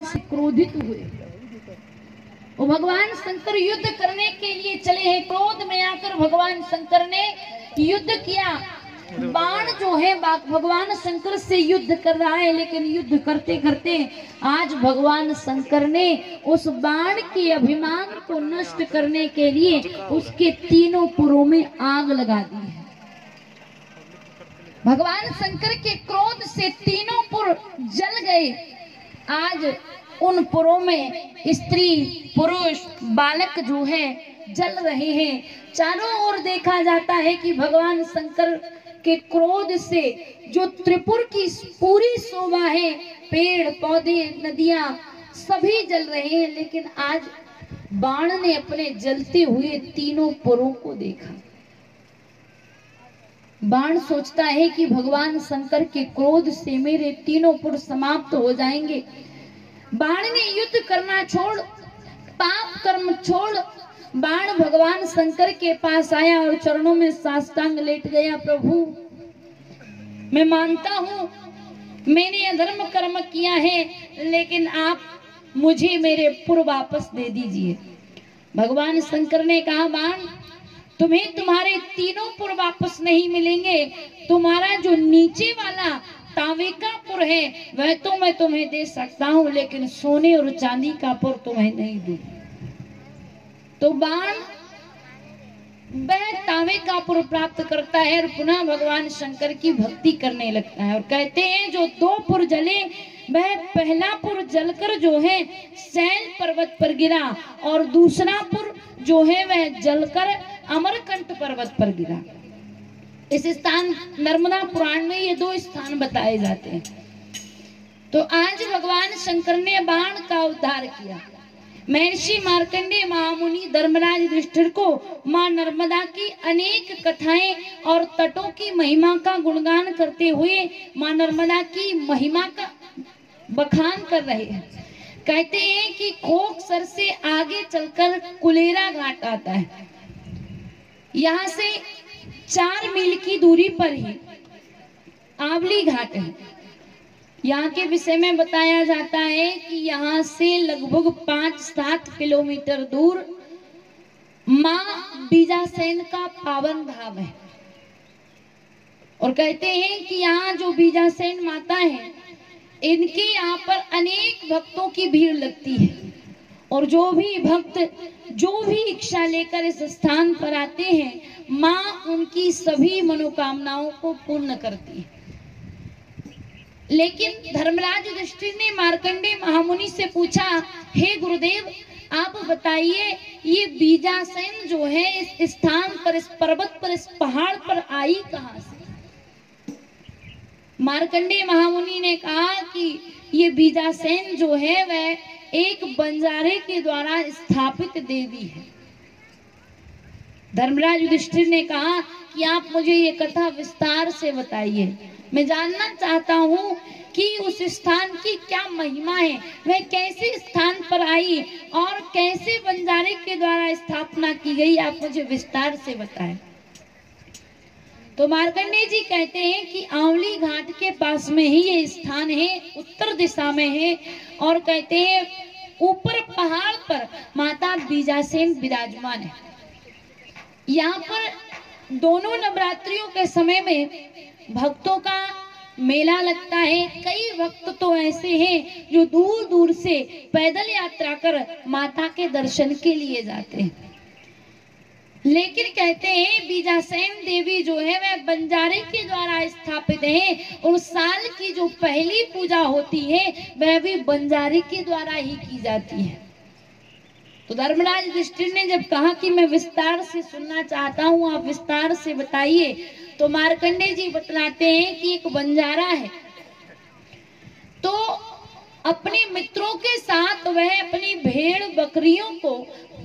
से क्रोधित हुए। वो भगवान शंकर युद्ध करने के लिए चले हैं। क्रोध में आकर भगवान शंकर ने युद्ध किया। बाण जो है भगवान शंकर से युद्ध कर रहा है, लेकिन युद्ध करते करते आज भगवान शंकर ने उस बाण के अभिमान को नष्ट करने के लिए उसके तीनों पुरों में आग लगा दी है। भगवान शंकर के क्रोध से तीनों पुर जल गए। आज उन पुरों में स्त्री पुरुष बालक जो है जल रहे हैं। चारों ओर देखा जाता है कि भगवान शंकर के क्रोध से जो त्रिपुर की पूरी शोभा है, पेड़ पौधे नदियां सभी जल रहे हैं, लेकिन आज बाण ने अपने जलते हुए तीनों पुरों को देखा। बाण सोचता है कि भगवान शंकर के क्रोध से मेरे तीनों पुर समाप्त हो जाएंगे। बाण ने युद्ध करना छोड़, पाप कर्म छोड़, बाण भगवान शंकर के पास आया और चरणों में साष्टांग लेट गया। प्रभु, मैं मानता हूं मैंने अधर्म कर्म किया है, लेकिन आप मुझे मेरे पुर वापस दे दीजिए। भगवान शंकर ने कहा, बाण, तुम्हें तुम्हारे तीनों पुर वापस नहीं मिलेंगे। तुम्हारा जो नीचे वाला तांबे का पुर है वह तो मैं तुम्हें दे सकता हूं, लेकिन सोने और चांदी का पुर तुम्हें नहीं दूं। तो बाण वह तांबे का पुर प्राप्त करता है और पुनः भगवान शंकर की भक्ति करने लगता है। और कहते हैं जो दो पुर जले, वह पहला पुर जलकर जो है शैल पर्वत पर गिरा और दूसरा पुर जो है वह जलकर अमरकंट पर्वत पर गिरा। इस स्थान नर्मदा पुराण में ये दो स्थान बताए जाते हैं। तो आज भगवान शंकर ने बाण का उद्धार किया। महर्षि मार्कंडेय महामुनि धर्मराज युधिष्ठिर को मां नर्मदा की अनेक कथाएं और तटों की महिमा का गुणगान करते हुए मां नर्मदा की महिमा का बखान कर रहे हैं। कहते हैं कि खोकसर से आगे चलकर कुलेरा घाट आता है। यहाँ से 4 मील की दूरी पर ही आवली घाट है। यहाँ के विषय में बताया जाता है कि यहाँ से लगभग 5-7 किलोमीटर दूर माँ बीजासेन का पावन धाम है। और कहते हैं कि यहाँ जो बीजासेन माता है, इनके यहाँ पर अनेक भक्तों की भीड़ लगती है। और जो भी भक्त जो भी इच्छा लेकर इस स्थान पर आते हैं, माँ उनकी सभी मनोकामनाओं को पूर्ण करती है। लेकिन धर्मराज युधिष्ठिर ने मार्कंडेय महामुनि से पूछा, हे गुरुदेव, आप बताइए ये बीजासेन जो है इस स्थान पर, इस पर्वत पर, इस पहाड़ पर आई कहां से? मार्कंडेय महामुनि ने कहा कि ये बीजासेन जो है वह एक बंजारे के द्वारा स्थापित देवी है। धर्मराज युधिष्ठिर ने कहा कि आप मुझे ये कथा विस्तार से बताइए। मैं जानना चाहता हूँ कि उस स्थान की क्या महिमा है, वह कैसे स्थान पर आई और कैसे बंजारे के द्वारा स्थापना की गई, आप मुझे विस्तार से बताएं। तो मार्कंडेय जी कहते हैं कि आंवली घाट के पास में ही ये स्थान है, उत्तर दिशा में है। और कहते हैं ऊपर पहाड़ पर माता बीजासेन विराजमान है। यहाँ पर दोनों नवरात्रियों के समय में भक्तों का मेला लगता है। कई भक्त तो ऐसे हैं जो दूर दूर से पैदल यात्रा कर माता के दर्शन के लिए जाते हैं। लेकिन कहते हैं बीजासेन देवी जो है वह बंजारे के द्वारा स्थापित है और साल की जो पहली पूजा होती है वह भी बंजारे के द्वारा ही की जाती है। तो धर्मराज युधिष्ठिर ने जब कहा कि मैं विस्तार से सुनना चाहता हूँ, आप विस्तार से बताइए, तो मार्कंडेय जी बतलाते हैं कि एक बंजारा है, तो अपने मित्रों के साथ वह अपनी भेड़ बकरियों को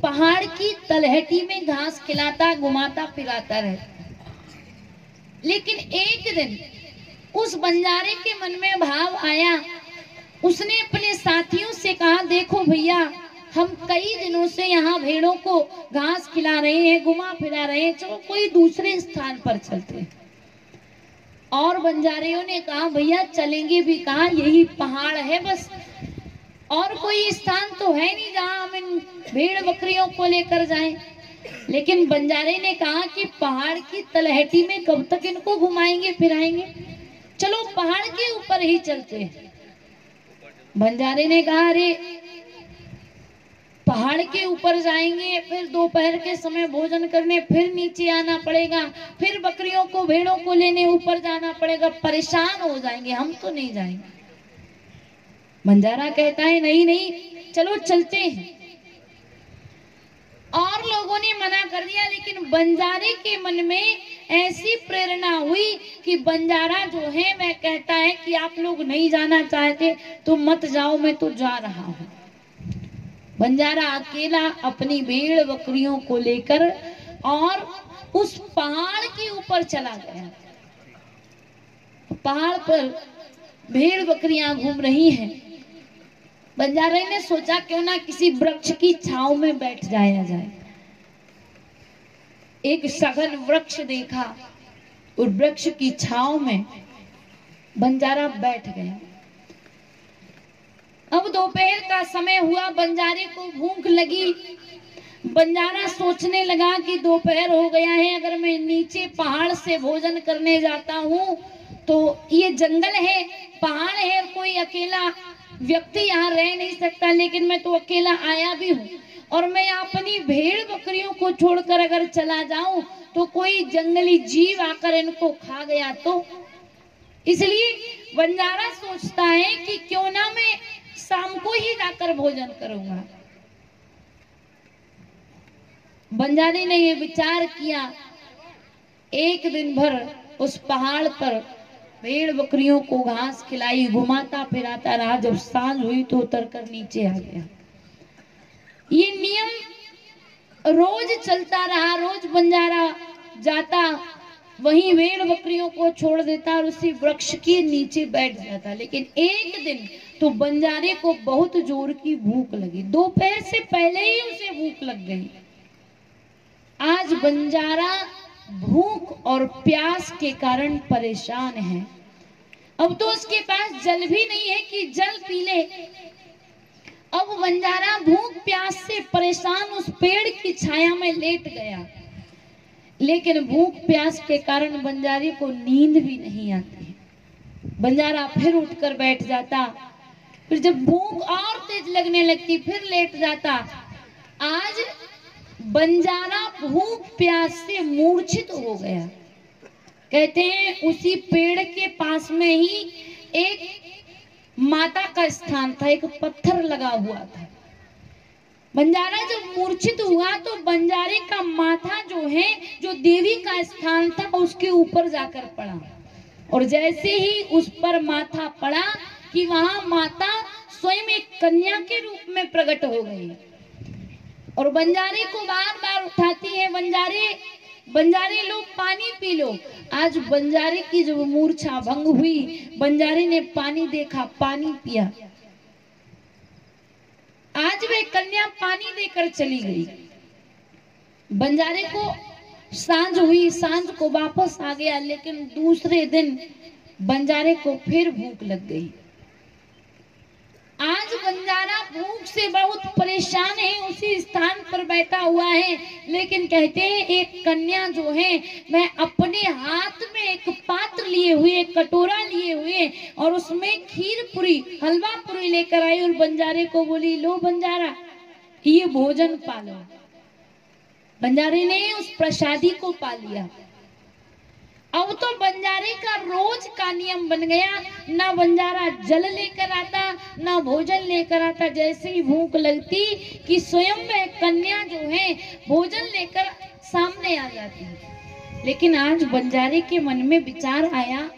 पहाड़ की तलहटी में घास खिलाता घुमाता फिराता रहता। लेकिन एक दिन उस बंजारे के मन में भाव आया, उसने अपने साथियों से कहा, देखो भैया, हम कई दिनों से यहाँ भेड़ों को घास खिला रहे हैं, घुमा फिरा रहे हैं, चलो कोई दूसरे स्थान पर चलते हैं। और बंजारियों ने कहा, भैया चलेंगे भी कहाँ, यही पहाड़ है बस। और कोई स्थान तो है नहीं जहां हम इन भेड़ बकरियों को लेकर जाएं। लेकिन बंजारे ने कहा कि पहाड़ की तलहटी में कब तक इनको घुमाएंगे फिराएंगे, चलो पहाड़ के ऊपर ही चलते हैं। बंजारे ने कहा अरे पहाड़ के ऊपर जाएंगे, फिर दोपहर के समय भोजन करने फिर नीचे आना पड़ेगा, फिर बकरियों को भेड़ों को लेने ऊपर जाना पड़ेगा, परेशान हो जाएंगे, हम तो नहीं जाएंगे। बंजारा कहता है नहीं नहीं चलो चलते हैं। और लोगों ने मना कर दिया, लेकिन बंजारे के मन में ऐसी प्रेरणा हुई कि बंजारा जो है वह कहता है कि आप लोग नहीं जाना चाहते तो मत जाओ, मैं तो जा रहा हूं। बंजारा अकेला अपनी भेड़ बकरियों को लेकर और उस पहाड़ के ऊपर चला गया। पहाड़ पर भेड़ बकरियां घूम रही हैं। बंजारे ने सोचा क्यों ना किसी वृक्ष की छांव में बैठ जाया जाए। एक सघन वृक्ष देखा, उस वृक्ष की छांव में बंजारा बैठ गया। अब दोपहर का समय हुआ, बंजारे को भूख लगी। बंजारा सोचने लगा कि दोपहर हो गया है, अगर मैं नीचे पहाड़ से भोजन करने जाता हूँ तो ये जंगल है, पहाड़ है, कोई अकेला व्यक्ति यहाँ रह नहीं सकता, लेकिन मैं तो अकेला आया भी हूँ और मैं अपनी भेड़ बकरियों को छोड़कर अगर चला जाऊं तो कोई जंगली जीव आकर इनको खा गया तो। इसलिए बंजारा सोचता है कि क्यों ना मैं शाम को ही जाकर भोजन करूंगा। बंजारे ने ये विचार किया। एक दिन भर उस पहाड़ पर भेड़ बकरियों को घास खिलाई, घुमाता फिराता रहा। जब सांझ हुई तो उतरकर नीचे आ गया। ये नियम रोज चलता रहा। रोज बंजारा जाता, वहीं भेड़ बकरियों को छोड़ देता और उसी वृक्ष के नीचे बैठ जाता। लेकिन एक दिन तो बंजारे को बहुत जोर की भूख लगी। दोपहर से पहले ही उसे भूख लग गई। आज बंजारा भूख और प्यास के कारण परेशान है। अब तो उसके पास जल भी नहीं है कि जल पी ले। अब बंजारा भूख प्यास से परेशान उस पेड़ की छाया में लेट गया। लेकिन भूख प्यास के कारण बंजारे को नींद भी नहीं आती। बंजारा फिर उठकर बैठ जाता, फिर जब भूख और तेज लगने लगती फिर लेट जाता। आज बंजारा भूख प्यास से मूर्छित हो गया। कहते हैं उसी पेड़ के पास में ही एक माता का स्थान था, एक पत्थर लगा हुआ था। बंजारा जब मूर्छित हुआ तो बंजारे का माथा जो है, जो देवी का स्थान था, उसके ऊपर जाकर पड़ा। और जैसे ही उस पर माथा पड़ा कि वहां माता स्वयं एक कन्या के रूप में प्रकट हो गई और बंजारे को बार बार उठाती है। बंजारे लो पानी पी लो। आज बंजारे की जब मूर्छा भंग हुई, बंजारे ने पानी देखा, पानी पिया। आज वे कन्या पानी देकर चली गई। बंजारे को सांझ हुई, सांझ को वापस आ गया। लेकिन दूसरे दिन बंजारे को फिर भूख लग गई। आज बंजारा भूख से बहुत परेशान है, उसी स्थान पर बैठा हुआ है। लेकिन कहते हैं एक कन्या जो है वह अपने हाथ में एक पात्र लिए हुए, एक कटोरा लिए हुए और उसमें खीर पूरी, हलवा पूरी लेकर आई और बंजारे को बोली, लो बंजारा ये भोजन पा लो। बंजारे ने उस प्रसादी को पा लिया। अब तो बंजारे का रोज का नियम बन गया, ना बंजारा जल लेकर आता ना भोजन लेकर आता। जैसे ही भूख लगती कि स्वयं वह कन्या जो है भोजन लेकर सामने आ जाती है। लेकिन आज बंजारे के मन में विचार आया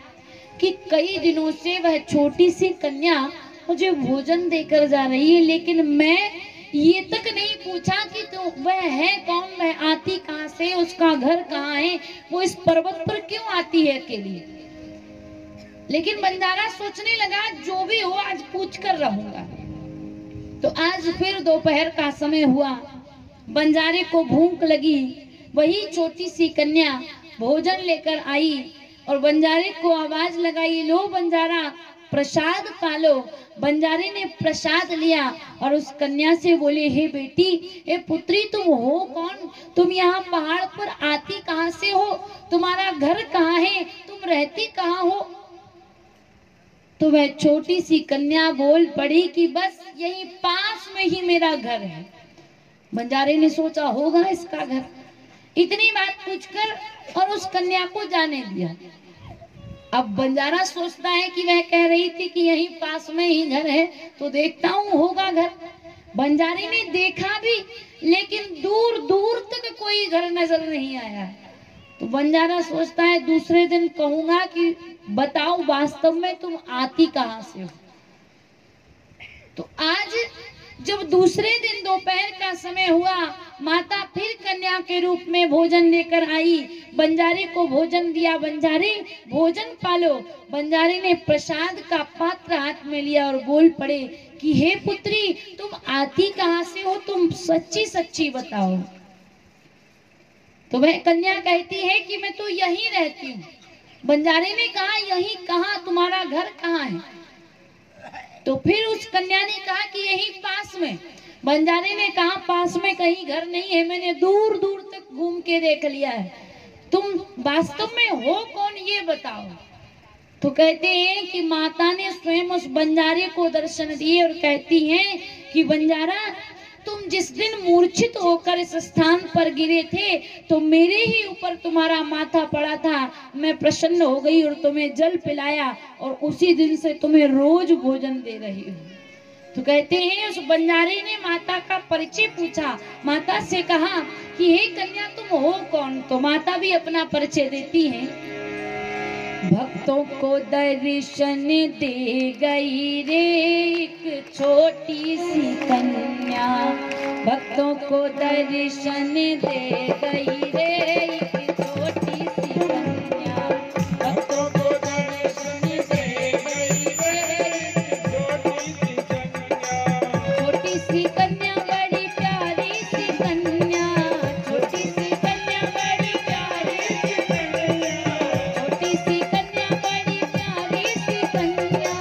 कि कई दिनों से वह छोटी सी कन्या मुझे भोजन देकर जा रही है, लेकिन मैं ये तक नहीं पूछा कि तो वह है कौन, वह आती कहां से, उसका घर कहाँ है, वो इस पर्वत पर क्यों आती है अकेली। लेकिन बंजारा सोचने लगा जो भी हो आज पूछ कर रहूंगा। तो आज फिर दोपहर का समय हुआ, बंजारे को भूख लगी। वही छोटी सी कन्या भोजन लेकर आई और बंजारे को आवाज लगाई, लो बंजारा प्रसाद पालो। बंजारे ने प्रसाद लिया और उस कन्या से बोले, हे बेटी, हे पुत्री, तुम हो कौन? तुम यहाँ पहाड़ पर आती कहाँ से हो? तुम्हारा घर कहाँ है? तुम रहती कहाँ हो? तो वह छोटी सी कन्या बोल पड़ी कि बस यही पास में ही मेरा घर है। बंजारे ने सोचा होगा इसका घर। इतनी बात पूछकर और उस कन्या को जाने दिया। अब बंजारा सोचता है कि वह कह रही थी कि यहीं पास में ही घर है, तो देखता हूँ होगा घर। बंजारे ने देखा भी, लेकिन दूर दूर तक कोई घर नजर नहीं आया। तो बंजारा सोचता है दूसरे दिन कहूंगा कि बताओ वास्तव में तुम आती कहाँ से हो। तो आज जब दूसरे दिन दोपहर का समय हुआ, माता फिर कन्या के रूप में भोजन लेकर आई। बंजारे को भोजन दिया। बंजारे, भोजन पालो। बंजारे ने प्रसाद का पात्र हाथ में लिया और बोल पड़े कि हे पुत्री, तुम आती कहाँ से हो? तुम सच्ची सच्ची बताओ। तो वह कन्या कहती है कि मैं तो यहीं रहती हूँ। बंजारे ने कहा, यहीं कहाँ? तुम्हारा घर कहाँ है? तो फिर उस कन्या ने कहा कि यहीं पास में। बंजारे ने कहा, पास में कहीं घर नहीं है, मैंने दूर दूर तक घूम के देख लिया है। तुम वास्तव में हो कौन, ये बताओ। तो कहते हैं कि माता ने स्वयं उस बंजारे को दर्शन दिए और कहती हैं कि बंजारा, तुम जिस दिन मूर्छित होकर इस स्थान पर गिरे थे, तो मेरे ही ऊपर तुम्हारा माथा पड़ा था। मैं प्रसन्न हो गई और तुम्हें जल पिलाया और उसी दिन से तुम्हें रोज भोजन दे रही हूँ। तो कहते हैं उस बंजारे ने माता का परिचय पूछा। माता से कहा कि हे कन्या, तुम हो कौन? तो माता भी अपना परिचय देती है। भक्तों को दर्शन दे गई रे एक छोटी सी कन्या। भक्तों को दर्शन दे गई रे एक छोटी सी कन्या। भक्तों को दर्शन दे गई रे छोटी सी कन्या। छोटी सी कन्या बड़ी प्यारी सी कन्या। छोटी सी कन्या बड़ी प्यारी सी कन्या। छोटी सी कन्या बड़ी प्यारी सी कन्या।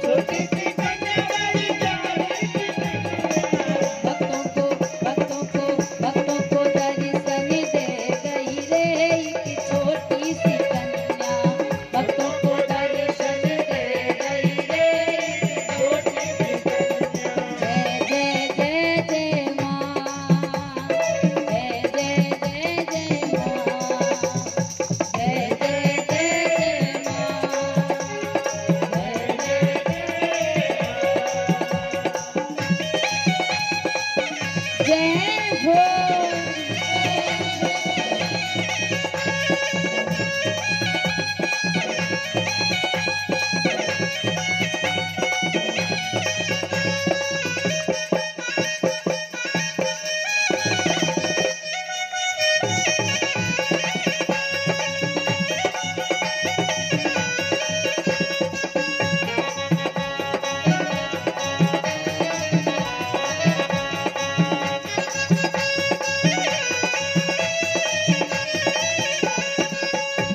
छोटी सी कन्या बड़ी प्यारी सी कन्या। भक्तों को दर्शन दे गई रे एक छोटी सी कन्या। भक्तों को दर्शन दे गई रे एक छोटी सी कन्या। जय जय जय जय माँ। जय जय जय जय माँ। जय जय जय जय माँ। जय हो।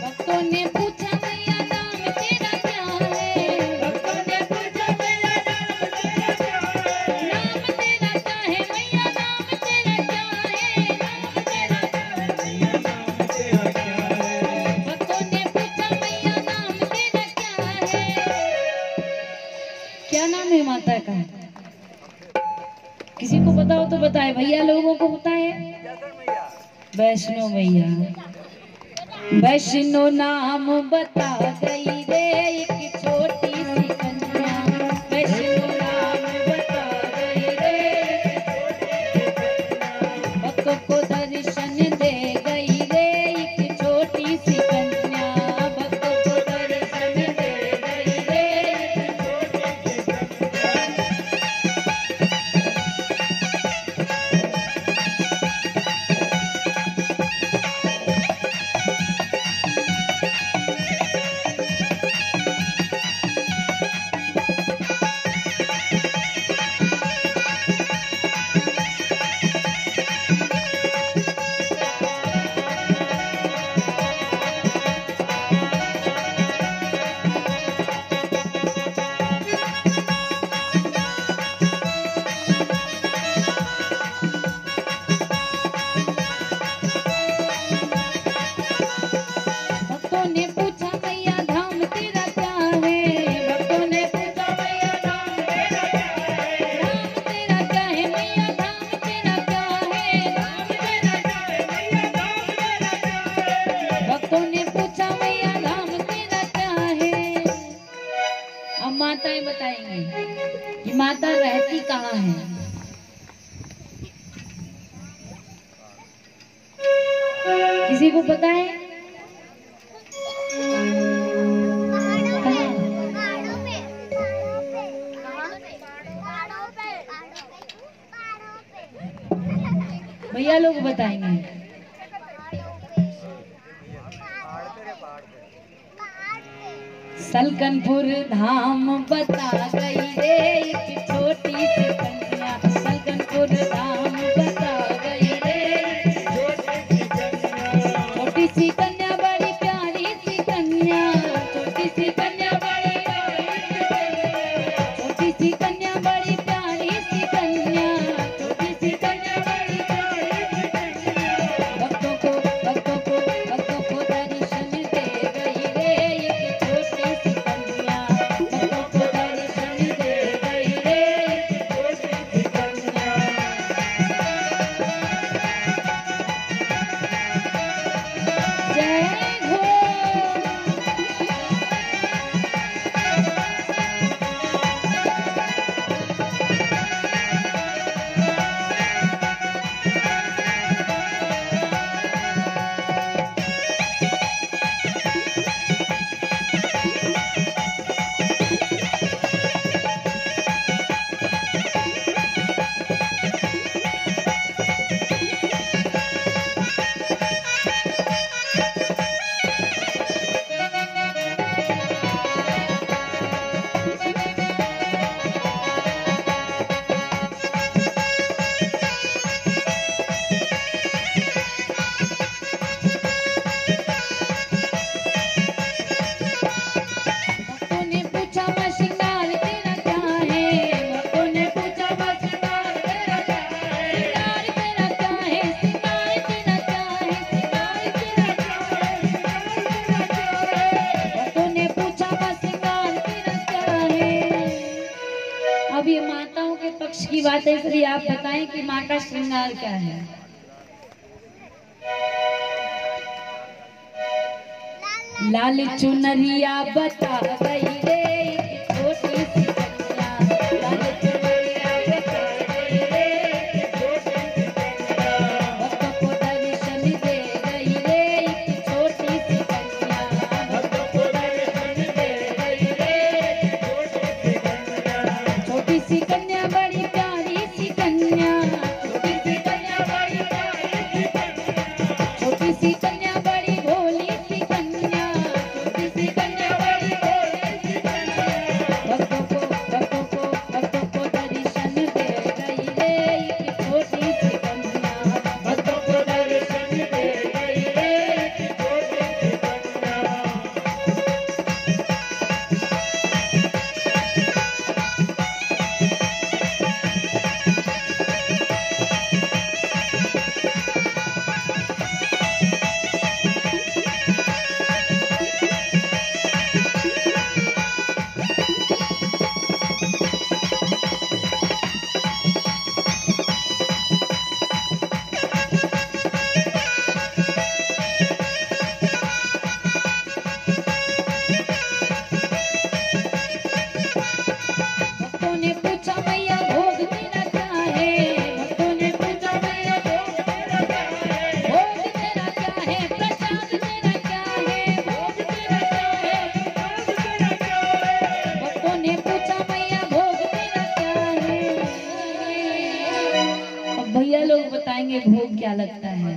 भक्तों ने पूछा मैया नाम तेरा क्या है? भक्तों ने पूछा मैया नाम तेरा क्या है? नाम तेरा क्या है मैया? नाम तेरा क्या है? नाम तेरा क्या है मैया? नाम तेरा क्या है? भक्तों ने पूछा मैया नाम तेरा क्या है? क्या नाम है माता का? किसी को पता हो तो बताए। भैया लोगों को पता है? वैष्णो मैया। वैष्णो नाम बता गई रे एक छोटी सी कन्या। वैष्णो नाम बता गई रे एक छोटी सी कन्या। भक्तों को दर्शन दे गई रे एक छोटी सी कन्या। भक्तों को दर्शन दे गई रे एक छोटी सी कन्या। कहाँ है? किसी को पता है? भैया लोग बताएंगे। सलकनपुर धाम बता गई रे एक छोटी सी कन्या, सलकनपुर धाम बता गई रे छोटी सी कन्या, बड़ी प्यारी सी कन्या, छोटी सी कन्या बड़ी छोटी सी कन्या बड़ी प्यारी सी कन्या, छोटी सी कन्या बड़ी भक्तों को दर्शन दे गई रे एक छोटी सी कन्या, भक्तों को दर्शन दे गई रे एक छोटी सी कन्या। जय हो। भक्तों ने पूछा मैं श्रृंगार तेरा क्या है, भक्तों ने पूछा मैं श्रृंगार तेरा क्या है, श्रृंगार तेरा क्या है, श्रृंगार तेरा क्या है, श्रृंगार तेरा क्या है, भक्तों ने पूछा मैं श्रृंगार तेरा क्या है। अब ये माताओं के पक्ष की बात है, इसलिए आप बताएं कि माँ का श्रृंगार क्या है? लाल चुनरिया बता गई रे एक छोटी सी कन्या, लाल चुनरिया बता गई रे एक छोटी सी कन्या, भक्तों को दर्शन दे गई रे एक छोटी सी कन्या, भक्तों को दर्शन दे गई रे एक छोटी सी कन्या, छोटी सी कन्या बड़ी प्यारी सी कन्या, छोटी सी कन्या बड़ी प्यारी सी कन्या, छोटी सी कन्या बड़ी भोली सी कन्या, छोटी सी कन्या बड़ी भोली सी कन्या, भक्तों को दर्शन दे गई रे एक छोटी सी कन्या, भक्तों को दर्शन दे गई रे एक छोटी सी कन्या। भक्तों ने पूछा मैया भोग तेरा क्या है, भक्तों ने पूछा मैया भोग तेरा क्या है, भोग तेरा क्या है, प्रसाद तेरा क्या है, भोग तेरा क्या है, प्रसाद तेरा क्या है, भक्तों ने पूछा मैया भोग तेरा क्या है। अब भैया लोग बताएंगे भोग क्या लगता है।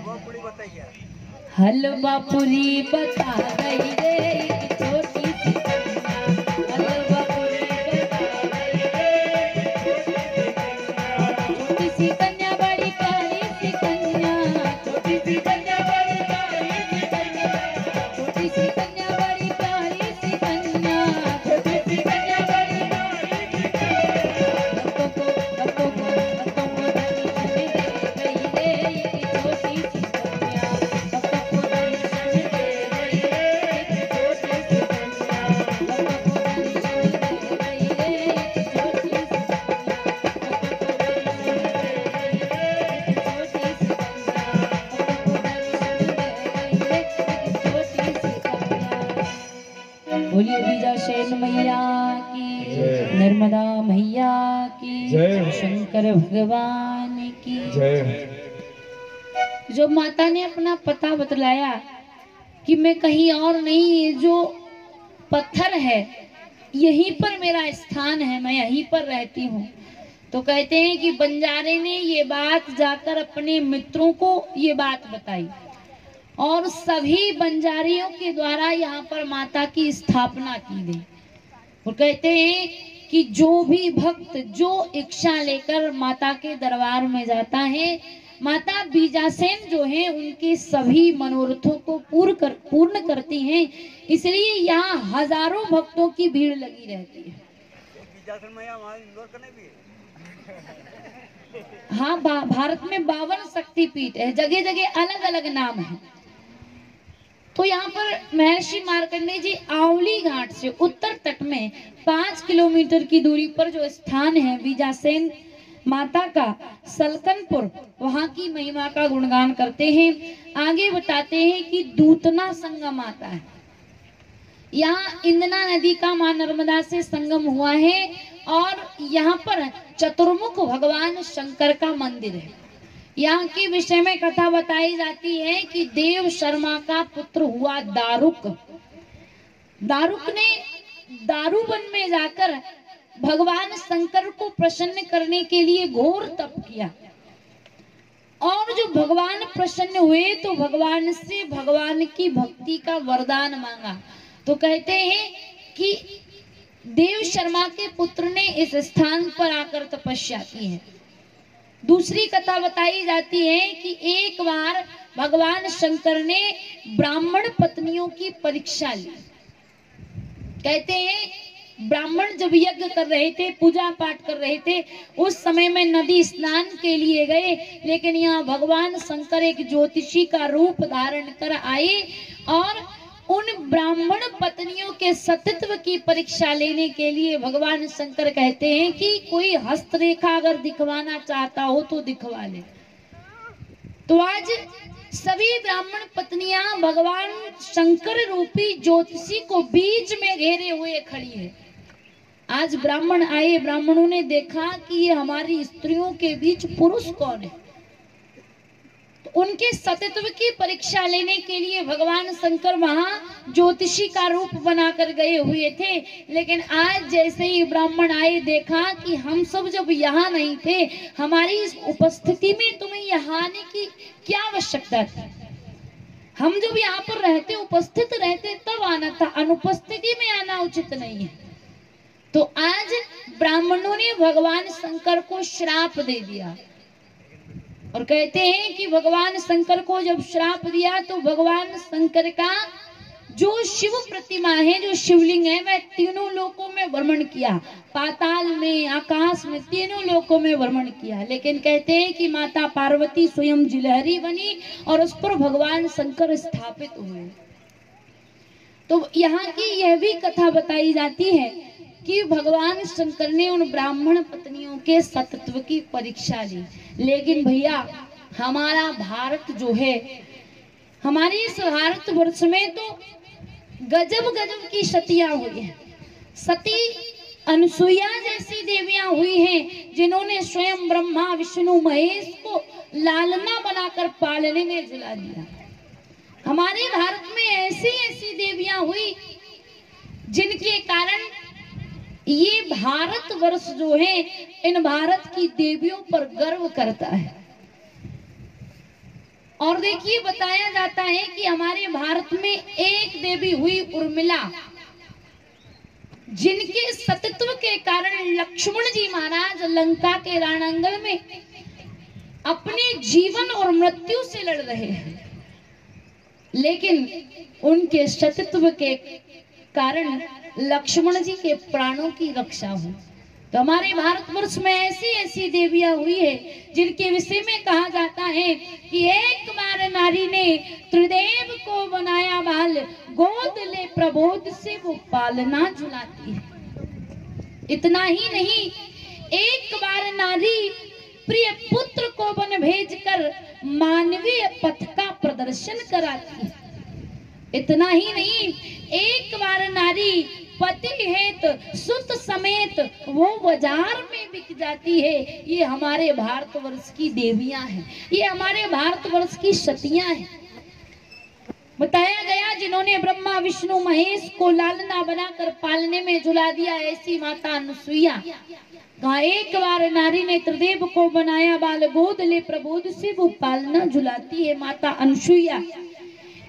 हलवा पूरी बता गई रे एक छोटी सी कन्या, हलवा पूरी बता गई रे छोटी सी कन्या, बड़ी प्यारी सी कन्या, छोटी सी कन्या बड़ी प्यारी सी कन्या, छोटी सी कन्या बड़ी प्यारी सी कन्या, छोटी सी कन्या बड़ी प्यारी सी कन्या, भक्तों को दर्शन दे गई रे एक छोटी सी कन्या, भक्तों को दर्शन दे गई रे एक छोटी सी कन्या, भक्तों को दर्शन दे गई रे एक छोटी सी कन्या, भक्तों को दर्शन दे गई रे शंकर भगवान की जय। जो माता ने अपना पता बतलाया कि मैं कहीं और नहीं, ये जो पत्थर है यहीं पर मेरा स्थान है, मैं यहीं पर रहती हूँ, तो कहते हैं कि बंजारे ने ये बात जाकर अपने मित्रों को ये बात बताई और सभी बंजारियों के द्वारा यहाँ पर माता की स्थापना की गई। और कहते हैं कि जो भी भक्त जो इच्छा लेकर माता के दरबार में जाता है, माता बीजासेन जो है उनके सभी मनोरथों को पूर्ण करती हैं। इसलिए यहाँ हजारों भक्तों की भीड़ लगी रहती है। हाँ, भारत में 52 शक्तिपीठ है, जगह जगह अलग अलग नाम है। तो यहाँ पर महर्षि मार्कंडेय जी आवली घाट से उत्तर तट में 5 किलोमीटर की दूरी पर जो स्थान है बीजासेन माता का सलकनपुर, वहां की महिमा का गुणगान करते हैं। आगे बताते हैं कि दूतना संगम आता है। यहाँ इंदना नदी का मां नर्मदा से संगम हुआ है और यहाँ पर चतुर्मुख भगवान शंकर का मंदिर है। यहाँ के विषय में कथा बताई जाती है कि देव शर्मा का पुत्र हुआ दारुक। दारुक ने दारू वन में जाकर भगवान शंकर को प्रसन्न करने के लिए घोर तप किया और जो भगवान प्रसन्न हुए तो भगवान से भगवान की भक्ति का वरदान मांगा। तो कहते हैं कि देव शर्मा के पुत्र ने इस स्थान पर आकर तपस्या की है। दूसरी कथा बताई जाती है कि एक बार भगवान शंकर ने ब्राह्मण पत्नियों की परीक्षा ली। कहते हैं ब्राह्मण जब यज्ञ कर रहे थे, पूजा पाठ कर रहे थे, उस समय में नदी स्नान के लिए गए, लेकिन यहाँ भगवान शंकर एक ज्योतिषी का रूप धारण कर आए और उन ब्राह्मण पत्नियों के सतीत्व की परीक्षा लेने के लिए भगवान शंकर कहते हैं कि कोई हस्तरेखा अगर दिखवाना चाहता हो तो दिखवा ले। तो आज सभी ब्राह्मण पत्नियां भगवान शंकर रूपी ज्योतिषी को बीच में घेरे हुए खड़ी है। आज ब्राह्मण आए, ब्राह्मणों ने देखा कि ये हमारी स्त्रियों के बीच पुरुष कौन है, तो उनके सतीत्व की परीक्षा लेने के लिए भगवान शंकर वहां ज्योतिषी का रूप बनाकर गए हुए थे। लेकिन आज जैसे ही ब्राह्मण आए, देखा कि हम सब जब यहाँ नहीं थे, हमारी इस उपस्थिति में तुम्हें यहाँ आने की क्या आवश्यकता थी? हम जब यहाँ पर रहते, उपस्थित रहते तब आना था, अनुपस्थिति में आना उचित नहीं है। तो आज ब्राह्मणों ने भगवान शंकर को श्राप दे दिया और कहते हैं कि भगवान शंकर को जब श्राप दिया तो भगवान शंकर का जो शिव प्रतिमा है, जो शिवलिंग है, वह तीनों लोकों में भ्रमण किया, पाताल में, आकाश में, तीनों लोकों में भ्रमण किया। लेकिन कहते हैं कि माता पार्वती स्वयं जिलहरी बनी और उस पर भगवान शंकर स्थापित हुए। तो यहाँ की यह भी कथा बताई जाती है कि भगवान शंकर ने उन ब्राह्मण पत्नियों के सतत्व की परीक्षा ली। लेकिन भैया हमारा भारत जो है, हमारे इस भारत वर्ष में तो गजब गजब की सतियां हुई हैं। सती अनुसुईया जैसी देवियां हुई हैं जिन्होंने स्वयं ब्रह्मा विष्णु महेश को लालना बनाकर पालने में जला दिया। हमारे भारत में ऐसी ऐसी देवियां हुई जिनके कारण ये भारत वर्ष जो है इन भारत की देवियों पर गर्व करता है। और देखिए बताया जाता है कि हमारे भारत में एक देवी हुई उर्मिला, जिनके सतीत्व के कारण लक्ष्मण जी महाराज लंका के रणांगण में अपने जीवन और मृत्यु से लड़ रहे हैं, लेकिन उनके सतीत्व के कारण लक्ष्मण जी के प्राणों की रक्षा हुई। तो हमारे भारतवर्ष में ऐसी ऐसी देवियां हुई है जिनके विषय में कहा जाता है कि एक बार नारी ने त्रिदेव को बनाया बाल, गोद ले प्रबोध से वो पालना झुलाती है। इतना ही नहीं, एक बार नारी प्रिय पुत्र को वन भेजकर मानवीय पथ का प्रदर्शन कराती है। इतना ही नहीं, एक बार नारी पति हेत सुत समेत वो बाजार में बिक जाती है। ये हमारे भारतवर्ष की देवियां हैं, ये हमारे भारतवर्ष की सतियां हैं। बताया गया जिन्होंने ब्रह्मा विष्णु महेश को लालना बनाकर पालने में झुला दिया, ऐसी माता अनुसुईया। कहा एक बार नारी ने त्रिदेव को बनाया, बाल गोद ले प्रबोध से वो पालना झुलाती है माता अनुसुईया।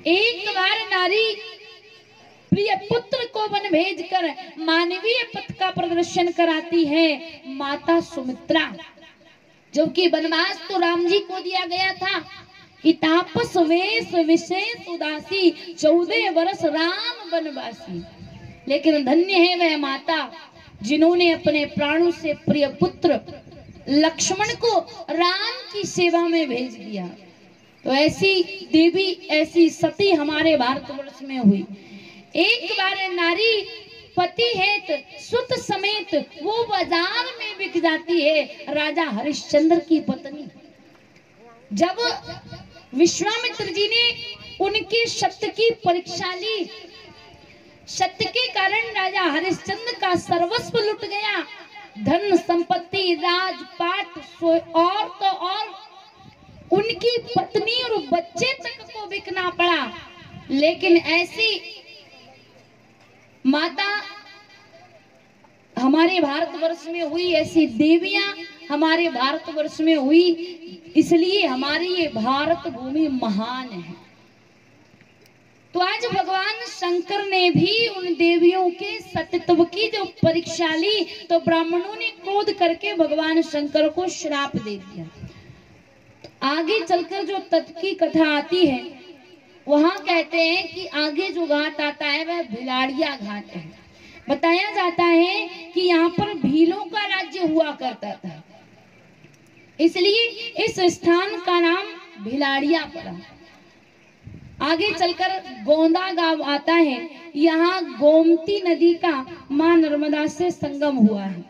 एक बार नारी प्रिय पुत्र को वन भेजकर मानवीय पथ का प्रदर्शन कराती है माता सुमित्रा। जबकि वनवास तो राम जी को दिया गया था कि तापस वेश विशेष उदासी 14 वर्ष राम वनवासी, लेकिन धन्य है वह माता जिन्होंने अपने प्राणों से प्रिय पुत्र लक्ष्मण को राम की सेवा में भेज दिया। तो ऐसी देवी, ऐसी सती हमारे भारतवर्ष में हुई। एक बार नारी पति हेत सुत समेत वो बाजार में बिक जाती है, राजा हरिश्चंद्र की पत्नी। जब विश्वामित्र जी ने उनके सत्य की परीक्षा ली, सत्य के कारण राजा हरिश्चंद्र का सर्वस्व लुट गया, धन संपत्ति राजपाट और तो और उनकी पत्नी और बच्चे तक को बिकना पड़ा। लेकिन ऐसी माता हमारे भारतवर्ष में हुई, ऐसी देवियां हमारे भारतवर्ष में हुई, इसलिए हमारी ये भारत भूमि महान है। तो आज भगवान शंकर ने भी उन देवियों के सत्यत्व की जो परीक्षा ली, तो ब्राह्मणों ने क्रोध करके भगवान शंकर को श्राप दे दिया। आगे चलकर जो तत्व की कथा आती है, वहां कहते हैं कि आगे जो घाट आता है वह भिलाड़िया घाट है। बताया जाता है कि यहाँ पर भीलों का राज्य हुआ करता था, इसलिए इस स्थान का नाम भिलाड़िया पड़ा। आगे चलकर गोंदा गांव आता है, यहाँ गोमती नदी का मां नर्मदा से संगम हुआ है।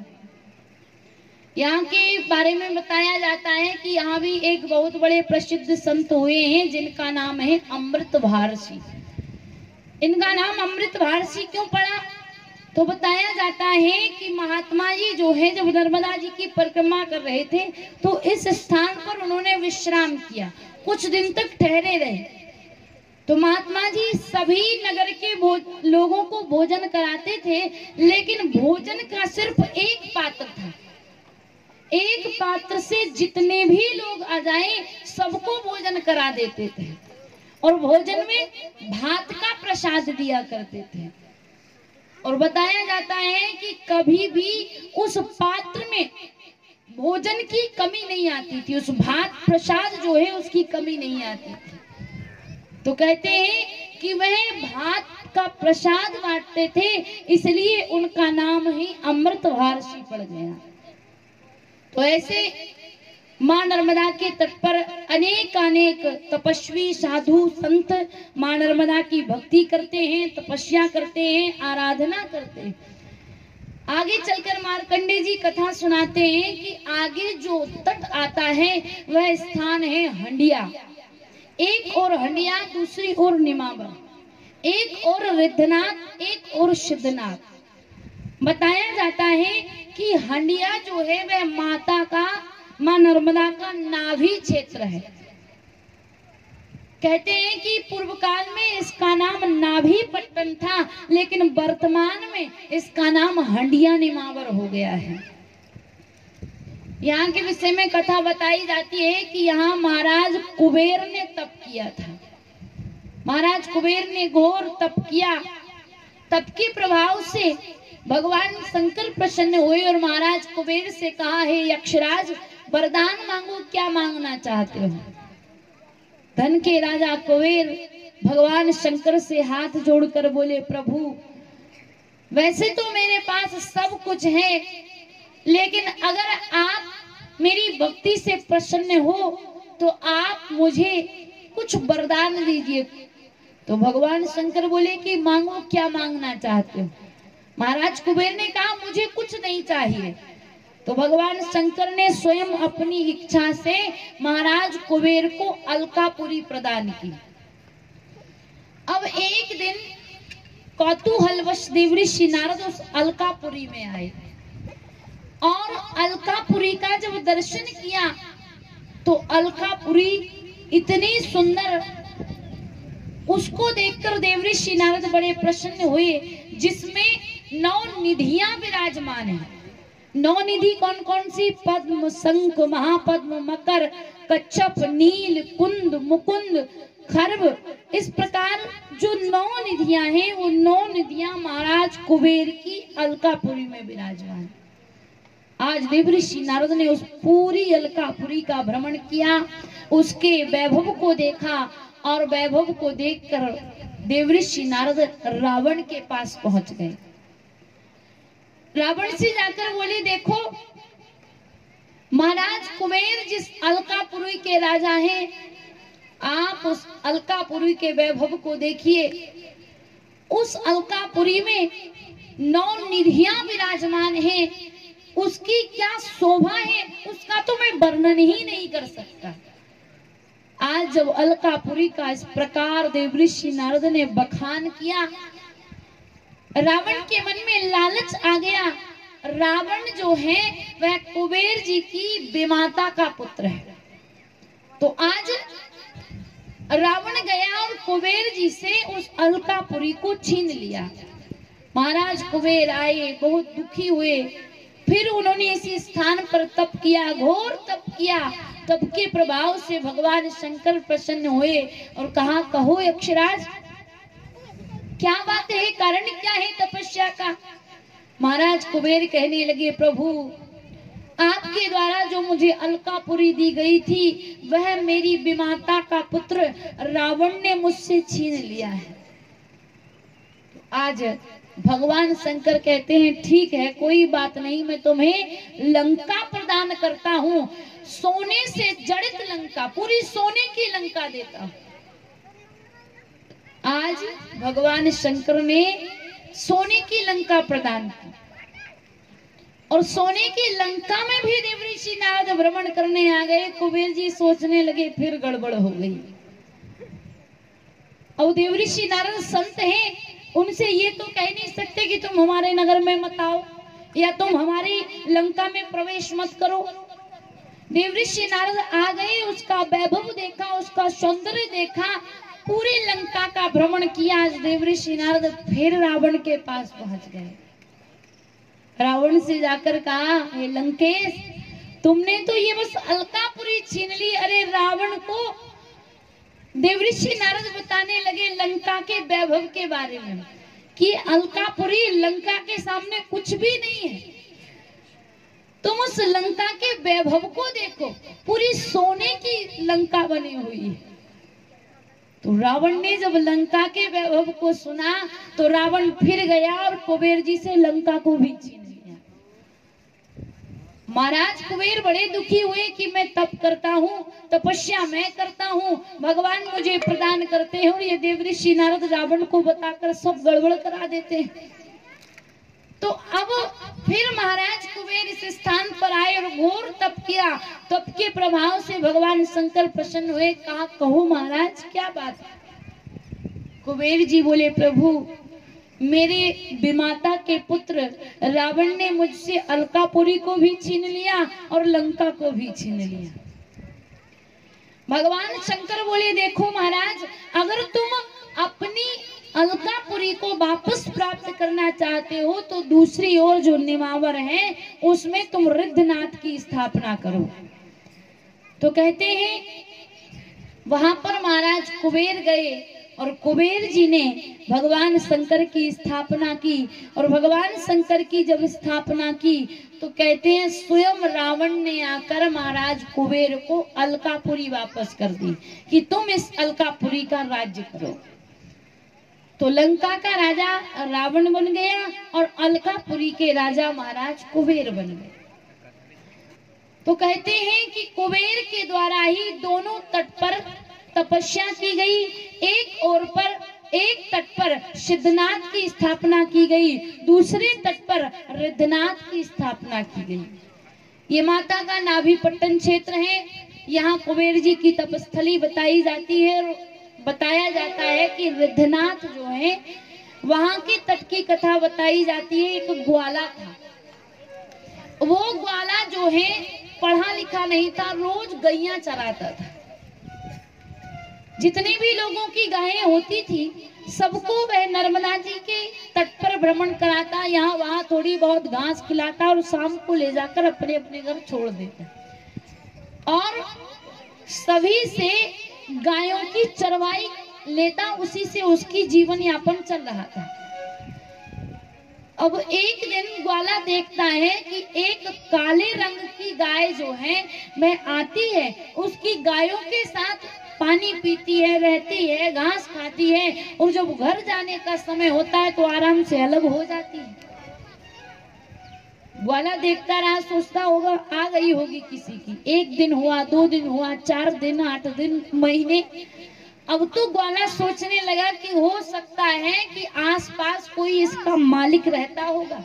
यहाँ के बारे में बताया जाता है कि यहाँ भी एक बहुत बड़े प्रसिद्ध संत हुए हैं जिनका नाम है अमृतभारसी। इनका नाम अमृतभारसी क्यों पड़ा? तो बताया जाता है कि महात्मा जी जो है जब नर्मदा जी की परिक्रमा कर रहे थे तो इस स्थान पर उन्होंने विश्राम किया, कुछ दिन तक ठहरे रहे। तो महात्मा जी सभी नगर के लोगों को भोजन कराते थे, लेकिन भोजन का सिर्फ एक पात्र था। एक पात्र से जितने भी लोग आ जाएं सबको भोजन करा देते थे, और भोजन में भात का प्रसाद दिया करते थे। और बताया जाता है कि कभी भी उस पात्र में भोजन की कमी नहीं आती थी, उस भात प्रसाद जो है उसकी कमी नहीं आती थी। तो कहते हैं कि वह भात का प्रसाद बांटते थे, इसलिए उनका नाम ही अमृतभारसी पड़ गया। तो ऐसे मां नर्मदा के तट पर अनेक तपस्वी साधु संत मां नर्मदा की भक्ति करते हैं, तपस्या करते हैं, आराधना करते हैं। आगे चलकर मार्कंडे जी कथा सुनाते हैं कि आगे जो तट आता है वह स्थान है हंडिया। एक और हंडिया, दूसरी ओर निमावर, एक और रिद्धनाथ, एक और सिद्धनाथ। बताया जाता है कि हंडिया जो है वह मां नर्मदा का नाभि क्षेत्र है। कहते हैं कि पूर्व काल में इसका नाम नाभि पट्टन था, लेकिन वर्तमान में इसका नाम हंडिया निमावर हो गया है। यहाँ के विषय में कथा बताई जाती है कि यहाँ महाराज कुबेर ने तप किया था। महाराज कुबेर ने घोर तप किया, तप के प्रभाव से भगवान शंकर प्रसन्न हुए और महाराज कुबेर से कहा, हे यक्षराज वरदान मांगो, क्या मांगना चाहते हो? धन के राजा कुबेर भगवान शंकर से हाथ जोड़कर बोले, प्रभु वैसे तो मेरे पास सब कुछ है, लेकिन अगर आप मेरी भक्ति से प्रसन्न हो तो आप मुझे कुछ वरदान दीजिए। तो भगवान शंकर बोले कि मांगो, क्या मांगना चाहते हो? महाराज कुबेर ने कहा, मुझे कुछ नहीं चाहिए। तो भगवान शंकर ने स्वयं अपनी इच्छा से महाराज कुबेर को अलकापुरी प्रदान की। अब एक दिन कौतूहलवश देवऋषि नारद उस अलकापुरी में आए। और अलकापुरी का जब दर्शन किया तो अलकापुरी इतनी सुंदर, उसको देखकर देवऋषि नारद बड़े प्रसन्न हुए, जिसमें 9 निधियां विराजमान हैं। 9 निधि कौन कौन सी? पद्म, शंख, महापद्म, मकर, कच्छप, नील, कुंद, मुकुंद, खर्व। इस प्रकार जो 9 निधियां हैं, वो 9 निधियां महाराज कुबेर की अलकापुरी में विराजमान। आज देवऋषि नारद ने उस पूरी अलकापुरी का भ्रमण किया, उसके वैभव को देखा, और वैभव को देखकर देवऋषि नारद रावण के पास पहुंच गए। रावण से जाकर बोले, देखो महाराज कुबेर जिस अलकापुरी के राजा हैं, आप उस अलकापुरी के वैभव को देखिए। उस अलकापुरी में 9 निधियां विराजमान हैं, उसकी क्या शोभा है, उसका तो मैं वर्णन ही नहीं कर सकता। आज जब अलकापुरी का इस प्रकार देवऋषि नारद ने बखान किया, रावण के मन में लालच आ गया। रावण जो है वह कुबेर जी की विमाता का पुत्र है। तो आज रावण गया और कुबेर जी से उस अलकापुरी को छीन लिया। महाराज कुबेर आए, बहुत दुखी हुए। फिर उन्होंने इसी स्थान पर तप किया, घोर तप किया। तप के प्रभाव से भगवान शंकर प्रसन्न हुए और कहा, कहो यक्षराज, क्या बात है, कारण क्या है तपस्या का? महाराज कुबेर कहने लगे, प्रभु आपके द्वारा जो मुझे अलकापुरी दी गई थी, वह मेरी विमाता का पुत्र रावण ने मुझसे छीन लिया है। तो आज भगवान शंकर कहते हैं, ठीक है, कोई बात नहीं, मैं तुम्हें लंका प्रदान करता हूं। सोने से जड़ित लंका, पूरी सोने की लंका देता हूं। आज भगवान शंकर ने सोने की लंका प्रदान की, और सोने की लंका में भी देवऋषि नारद भ्रमण करने आ गए। कुबेर जी सोचने लगे, फिर गड़बड़ हो गई। और देवऋषि नारद संत हैं, उनसे ये तो कह नहीं सकते कि तुम हमारे नगर में मत आओ या तुम हमारी लंका में प्रवेश मत करो। देवऋषि नारद आ गए, उसका वैभव देखा, उसका सौंदर्य देखा, पूरी लंका का भ्रमण किया। आज देवऋषि नारद फिर रावण के पास पहुंच गए। रावण से जाकर कहा, हे लंकेश, तुमने तो ये बस अलकापुरी छीन ली। अरे रावण को देवऋषि नारद बताने लगे लंका के वैभव के बारे में, कि अलकापुरी लंका के सामने कुछ भी नहीं है। तुम उस लंका के वैभव को देखो, पूरी सोने की लंका बनी हुई है। तो रावण ने जब लंका के वैभव को सुना तो रावण फिर गया और कुबेर जी से लंका को भी छीन लिया। महाराज कुबेर बड़े दुखी हुए कि मैं तप करता हूँ, तपस्या मैं करता हूँ, भगवान मुझे प्रदान करते हैं, और ये देवऋषि नारद रावण को बताकर सब गड़बड़ करा देते हैं। तो अब फिर महाराज कुबेर इस स्थान पर आए और घोर तप किया। तप के प्रभाव से भगवान शंकर प्रसन्न हुए। कहा, कहो महाराज क्या बात है? कुबेर जी बोले, प्रभु मेरे विमाता के पुत्र रावण ने मुझसे अलकापुरी को भी छीन लिया और लंका को भी छीन लिया। भगवान शंकर बोले, देखो महाराज, अगर तुम अपनी अलकापुरी को वापस प्राप्त करना चाहते हो तो दूसरी ओर जो निमावर है उसमें तुम रिद्धनाथ की स्थापना करो। तो कहते हैं वहां पर महाराज कुबेर गए और कुबेर जी ने भगवान शंकर की स्थापना की। और भगवान शंकर की जब स्थापना की तो कहते हैं स्वयं रावण ने आकर महाराज कुबेर को अलकापुरी वापस कर दी कि तुम इस अलकापुरी का राज्य करो। तो लंका का राजा रावण बन गया और अलकापुरी के राजा महाराज कुबेर बन गए। तो कहते हैं कि कुबेर के द्वारा ही दोनों तट पर तपस्या की गई। एक तट पर सिद्धनाथ की स्थापना की गई, दूसरे तट पर रिद्धनाथ की स्थापना की गई। ये माता का नाभिपट्टन क्षेत्र है। यहाँ कुबेर जी की तपस्थली बताई जाती है और बताया जाता है कि रिद्धनाथ जो है वहां के तट की कथा बताई जाती है। एक ग्वाला था, वो ग्वाला जो है पढ़ा लिखा नहीं था, रोज गैया चराता था। जितने भी लोगों की गायें होती थी सबको वह नर्मदा जी के तट पर भ्रमण कराता, यहाँ वहां थोड़ी बहुत घास खिलाता और शाम को ले जाकर अपने अपने घर छोड़ देता और सभी से गायों की चरवाई लेता, उसी से उसकी जीवन यापन चल रहा था। अब एक दिन ग्वाला देखता है कि एक काले रंग की गाय जो है वह आती है, उसकी गायों के साथ पानी पीती है, रहती है, घास खाती है और जब घर जाने का समय होता है तो आराम से अलग हो जाती है। ग्वाला देखता रहा, सोचता होगा आ गई होगी किसी की। एक दिन हुआ, 2 दिन हुआ, 4 दिन, 8 दिन, महीने। अब तो ग्वाला सोचने लगा कि हो सकता है कि आसपास कोई इसका मालिक रहता होगा,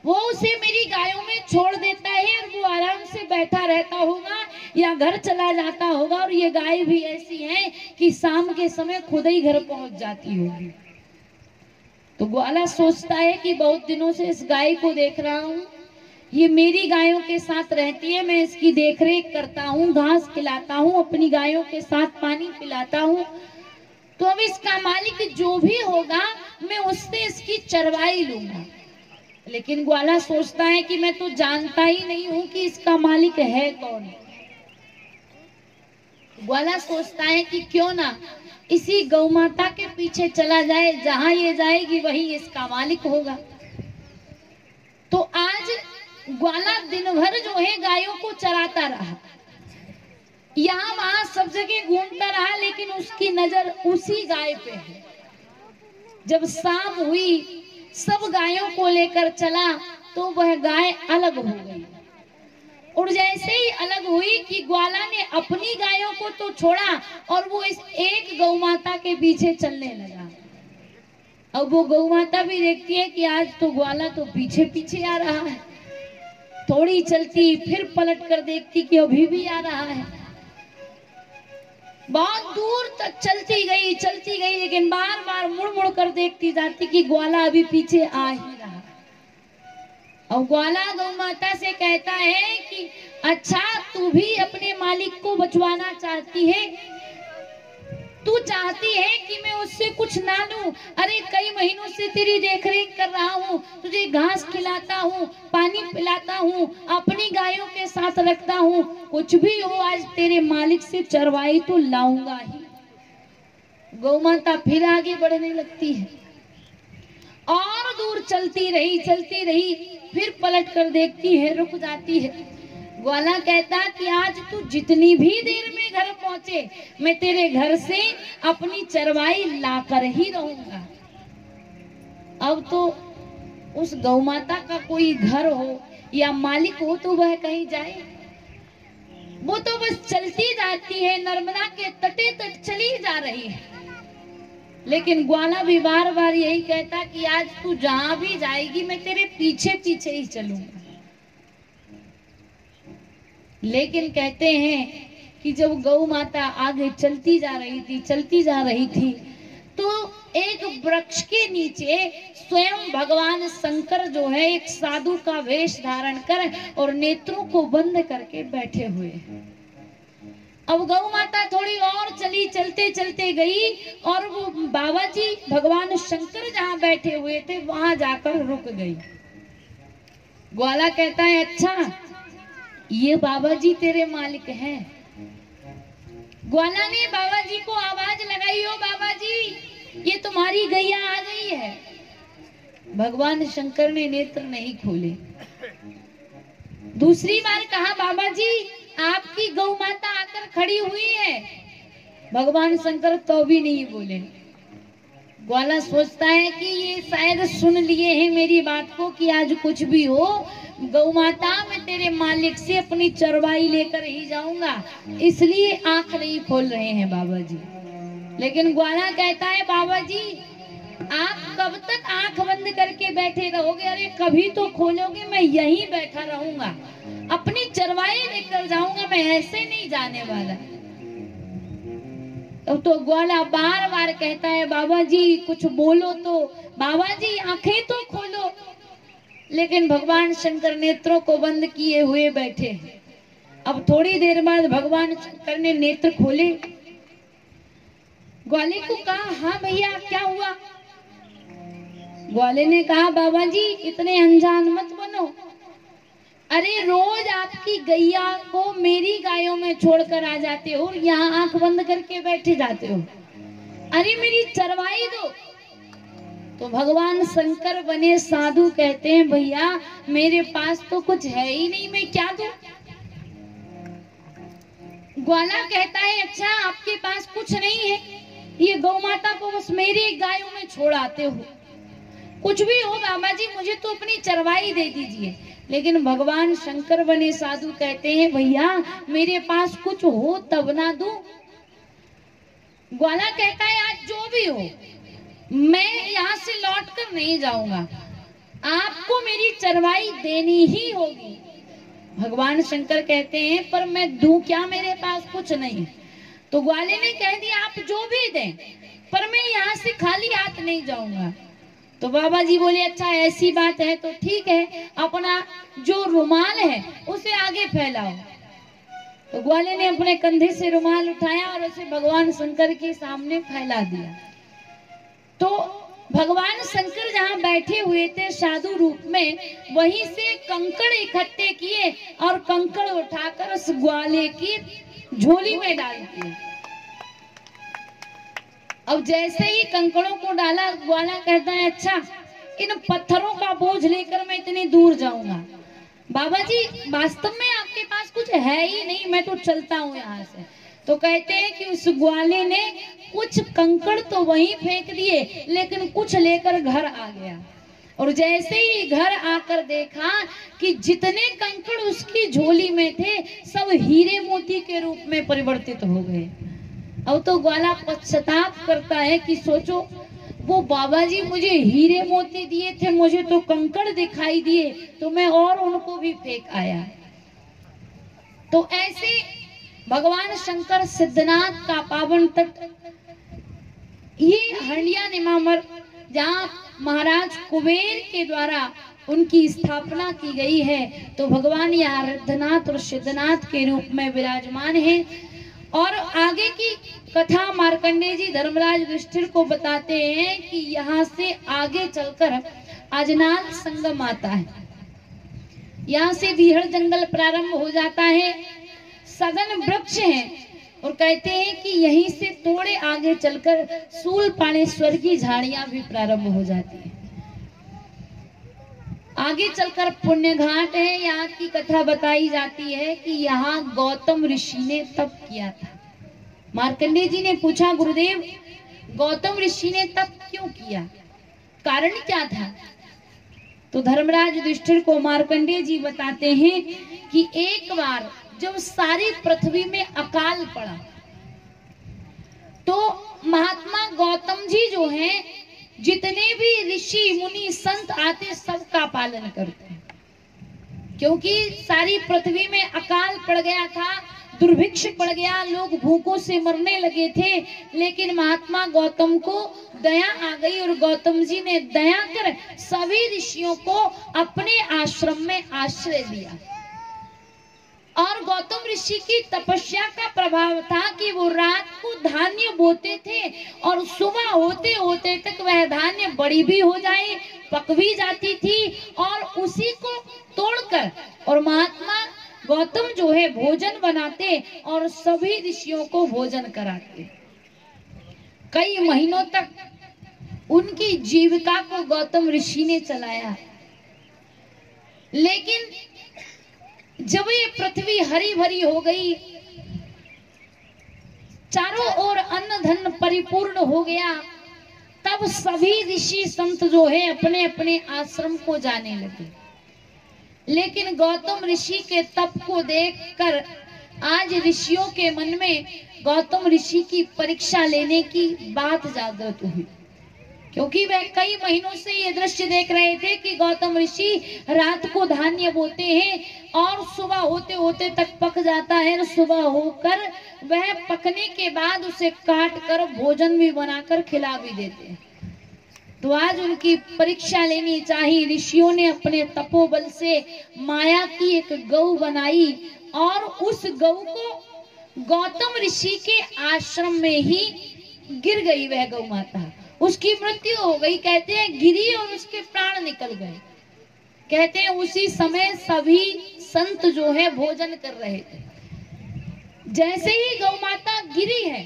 वो उसे मेरी गायों में छोड़ देता है और वो आराम से बैठा रहता होगा या घर चला जाता होगा। और ये गाय भी ऐसी है कि शाम के समय खुद ही घर पहुंच जाती होगी। तो ग्वाला सोचता है कि बहुत दिनों से इस गाय को देख रहा हूँ, ये मेरी गायों के साथ रहती है, मैं इसकी देखरेख करता हूँ, घास खिलाता हूँ, अपनी गायों के साथ पानी पिलाता हूँ, तो अब इसका मालिक जो भी होगा मैं उससे इसकी चरवाई लूंगा। लेकिन ग्वाला सोचता है कि मैं तो जानता ही नहीं हूं कि इसका मालिक है कौन। ग्वाला सोचता है कि क्यों ना इसी गौ माता के पीछे चला जाए, जहां ये जाएगी वही इसका मालिक होगा। तो आज ग्वाला दिन भर जो है गायों को चराता रहा, यहाँ वहां सब जगह घूमता रहा, लेकिन उसकी नजर उसी गाय पे है। जब शाम हुई, सब गायों को लेकर चला तो वह गाय अलग हो गई। और जैसे ही अलग हुई कि ग्वाला ने अपनी गायों को तो छोड़ा और वो इस एक गौ माता के पीछे चलने लगा। अब वो गौ माता भी देखती है कि आज तो ग्वाला तो पीछे पीछे आ रहा है। थोड़ी चलती, फिर पलट कर देखती कि अभी भी आ रहा है। बहुत दूर तक चलती गई, लेकिन बार बार मुड़ मुड़ कर देखती जाती कि ग्वाला अभी पीछे आ ही रहा। और ग्वाला गौ माता से कहता है कि अच्छा, तू भी अपने मालिक को बचवाना चाहती है, तू चाहती है कि मैं उससे कुछ ना लूं। अरे कई महीनों से तेरी देखरेख कर रहा हूँ, तुझे घास खिलाता हूँ, पानी पिलाता हूँ, अपनी गायों के साथ रखता हूँ, कुछ भी हो आज तेरे मालिक से चरवाई तो लाऊंगा ही। गौ माता फिर आगे बढ़ने लगती है और दूर चलती रही, फिर पलट कर देखती है, रुक जाती है। ग्वाला कहता कि आज तू जितनी भी देर में घर पहुंचे मैं तेरे घर से अपनी चरवाई लाकर ही रहूंगा। अब तो उस गौ माता का कोई घर हो या मालिक हो तो वह कहीं जाए, वो तो बस चलती जाती है, नर्मदा के तटे तट चली जा रही है। लेकिन ग्वाला भी बार बार यही कहता कि आज तू जहां भी जाएगी मैं तेरे पीछे पीछे ही चलूंगा। लेकिन कहते हैं कि जब गौ माता आगे चलती जा रही थी तो एक वृक्ष के नीचे स्वयं भगवान शंकर जो है एक साधु का वेश धारण कर और नेत्रों को बंद करके बैठे हुए हैं। अब गौ माता थोड़ी और चली, चलते गई और वो बाबा जी भगवान शंकर जहां बैठे हुए थे वहां जाकर रुक गई। ग्वाला कहता है अच्छा, ये बाबा जी तेरे मालिक हैं। ग्वाला ने बाबा जी को आवाज लगाई, ओ बाबा जी ये तुम्हारी गैया आ गई है। भगवान शंकर ने नेत्र नहीं खोले। दूसरी बार कहा बाबा जी आपकी गौ माता आकर खड़ी हुई है। भगवान शंकर तो भी नहीं बोले। ग्वाला सोचता है कि ये शायद सुन लिए हैं मेरी बात को कि आज कुछ भी हो गौ माता मैं तेरे मालिक से अपनी चरवाई लेकर ही जाऊंगा, इसलिए आंख नहीं खोल रहे हैं बाबा जी। लेकिन ग्वाला कहता है बाबा जी आप कब तक आंख बंद करके बैठे रहोगे? अरे कभी तो खोलोगे, मैं यहीं बैठा रहूंगा, अपनी चरवाई लेकर जाऊंगा, मैं ऐसे नहीं जाने वाला। तो ग्वाला बार बार कहता है बाबा जी कुछ बोलो तो, बाबा जी आंखें तो खोलो। लेकिन भगवान शंकर नेत्रों को बंद किए हुए बैठे हैं। अब थोड़ी देर बाद भगवान शंकर ने नेत्र खोले, ग्वाले को कहा, हाँ भैया क्या हुआ? ग्वाले ने कहा, बाबा जी इतने अनजान मत बनो। अरे रोज आपकी गैया को मेरी गायों में छोड़कर आ जाते हो और यहाँ आंख बंद करके बैठे जाते हो। अरे मेरी चरवाई दो। तो भगवान शंकर बने साधु, कहते हैं भैया मेरे पास तो कुछ है ही नहीं, मैं क्या दूं? ग्वाला कहता है, अच्छा आपके पास कुछ नहीं है, ये गौ माता को बस मेरी गायों में छोड़ आते हो। कुछ भी हो बाबा जी, मुझे तो अपनी चरवाई दे दीजिए। लेकिन भगवान शंकर बने साधु कहते हैं, भैया मेरे पास कुछ हो तब ना दूं। ग्वाला कहता है, आज जो भी हो मैं यहाँ से लौट कर नहीं जाऊंगा, आपको मेरी चरवाई देनी ही होगी। भगवान शंकर कहते हैं, पर मैं दूं क्या, मेरे पास कुछ नहीं। तो ग्वाले ने कह दिया, आप जो भी दें पर मैं यहाँ से खाली हाथ नहीं जाऊंगा। तो बाबा जी बोले, अच्छा ऐसी बात है तो ठीक है, अपना जो रुमाल है उसे आगे फैलाओ। तो ग्वाले ने अपने कंधे से रुमाल उठाया और उसे भगवान शंकर के सामने फैला दिया। तो भगवान शंकर जहाँ बैठे हुए थे साधु रूप में, वहीं से कंकड़ इकट्ठे किए और कंकड़ उठाकर उस ग्वाले की झोली में डाल दिए। अब जैसे ही कंकड़ों को डाला, ग्वाला कहता है, अच्छा इन पत्थरों का बोझ लेकर मैं इतनी दूर जाऊंगा। बाबा जी वास्तव में आपके पास कुछ है ही नहीं, मैं तो चलता हूँ यहाँ से। तो कहते हैं कि उस ग्वाले ने कुछ कंकड़ तो वहीं फेंक दिए, लेकिन कुछ लेकर घर आ गया। और जैसे ही घर आकर देखा कि जितने कंकड़ उसकी झोली में थे सब हीरे मोती के रूप में परिवर्तित हो गए। अब तो ग्वाला पश्चाताप करता है कि सोचो, वो बाबा जी मुझे हीरे मोती दिए थे, मुझे तो कंकड़ दिखाई दिए, तो मैं और उनको भी फेंक आया। तो ऐसे भगवान शंकर सिद्धनाथ का पावन तट ये हंडिया निमामर, जहाँ महाराज कुबेर के द्वारा उनकी स्थापना की गई है, तो भगवान यहाँ रिद्धनाथ और सिद्धनाथ के रूप में विराजमान है। और आगे की कथा मार्कंडेय जी धर्मराज युधिष्ठिर को बताते हैं कि यहाँ से आगे चलकर अजनाथ संगम आता है। यहाँ से बीहड़ जंगल प्रारंभ हो जाता है, सघन वृक्ष हैं, और कहते हैं कि यहीं से थोड़े आगे चलकर शूलपाणेश्वर की झाड़ियां भी प्रारंभ हो जाती है। आगे चलकर पुण्य घाट है। यहाँ की कथा बताई जाती है कि यहाँ गौतम ऋषि ने तप किया था। मार्कंडेय जी ने पूछा, गुरुदेव गौतम ऋषि ने तप क्यों किया, कारण क्या था? तो धर्मराज युधिष्ठिर को मार्कंडेय जी बताते हैं कि एक बार जब सारी पृथ्वी में अकाल पड़ा, तो महात्मा गौतम जी जो हैं, जितने भी ऋषि मुनि संत आते सबका पालन करते हैं, क्योंकि सारी पृथ्वी में अकाल पड़ गया था, दुर्भिक्ष पड़ गया, लोग भूखों से मरने लगे थे। लेकिन महात्मा गौतम को दया आ गई और गौतम जी ने दया कर सभी ऋषियों को अपने आश्रम में आश्रय दिया। और गौतम ऋषि की तपस्या का प्रभाव था कि वो रात को धान्य बोते थे और सुबह होते होते तक वह धान्य बड़ी भी हो जाए, पक भी जाती थी, और उसी को तोड़कर और महात्मा गौतम जो है भोजन बनाते और सभी ऋषियों को भोजन कराते। कई महीनों तक उनकी जीविका को गौतम ऋषि ने चलाया। लेकिन जब ये पृथ्वी हरी भरी हो गई, चारों ओर अन्न धन परिपूर्ण हो गया, तब सभी ऋषि संत जो है अपने अपने आश्रम को जाने लगे। लेकिन गौतम ऋषि के तप को देखकर आज ऋषियों के मन में गौतम ऋषि की परीक्षा लेने की बात जागृत हुई, क्योंकि वह कई महीनों से ये दृश्य देख रहे थे कि गौतम ऋषि रात को धान्य बोते हैं और सुबह होते होते तक पक जाता है, और सुबह होकर वह पकने के बाद उसे काट कर भोजन भी बनाकर खिला भी देते हैं। तो आज उनकी परीक्षा लेनी चाहिए। ऋषियों ने अपने तपोबल से माया की एक गौ बनाई और उस गौ को गौतम ऋषि के आश्रम में ही गिर गई। वह गौ माता, उसकी मृत्यु हो गई। कहते हैं गिरी और उसके प्राण निकल गए। कहते हैं उसी समय सभी संत जो है भोजन कर रहे थे। जैसे ही गौ माता गिरी है,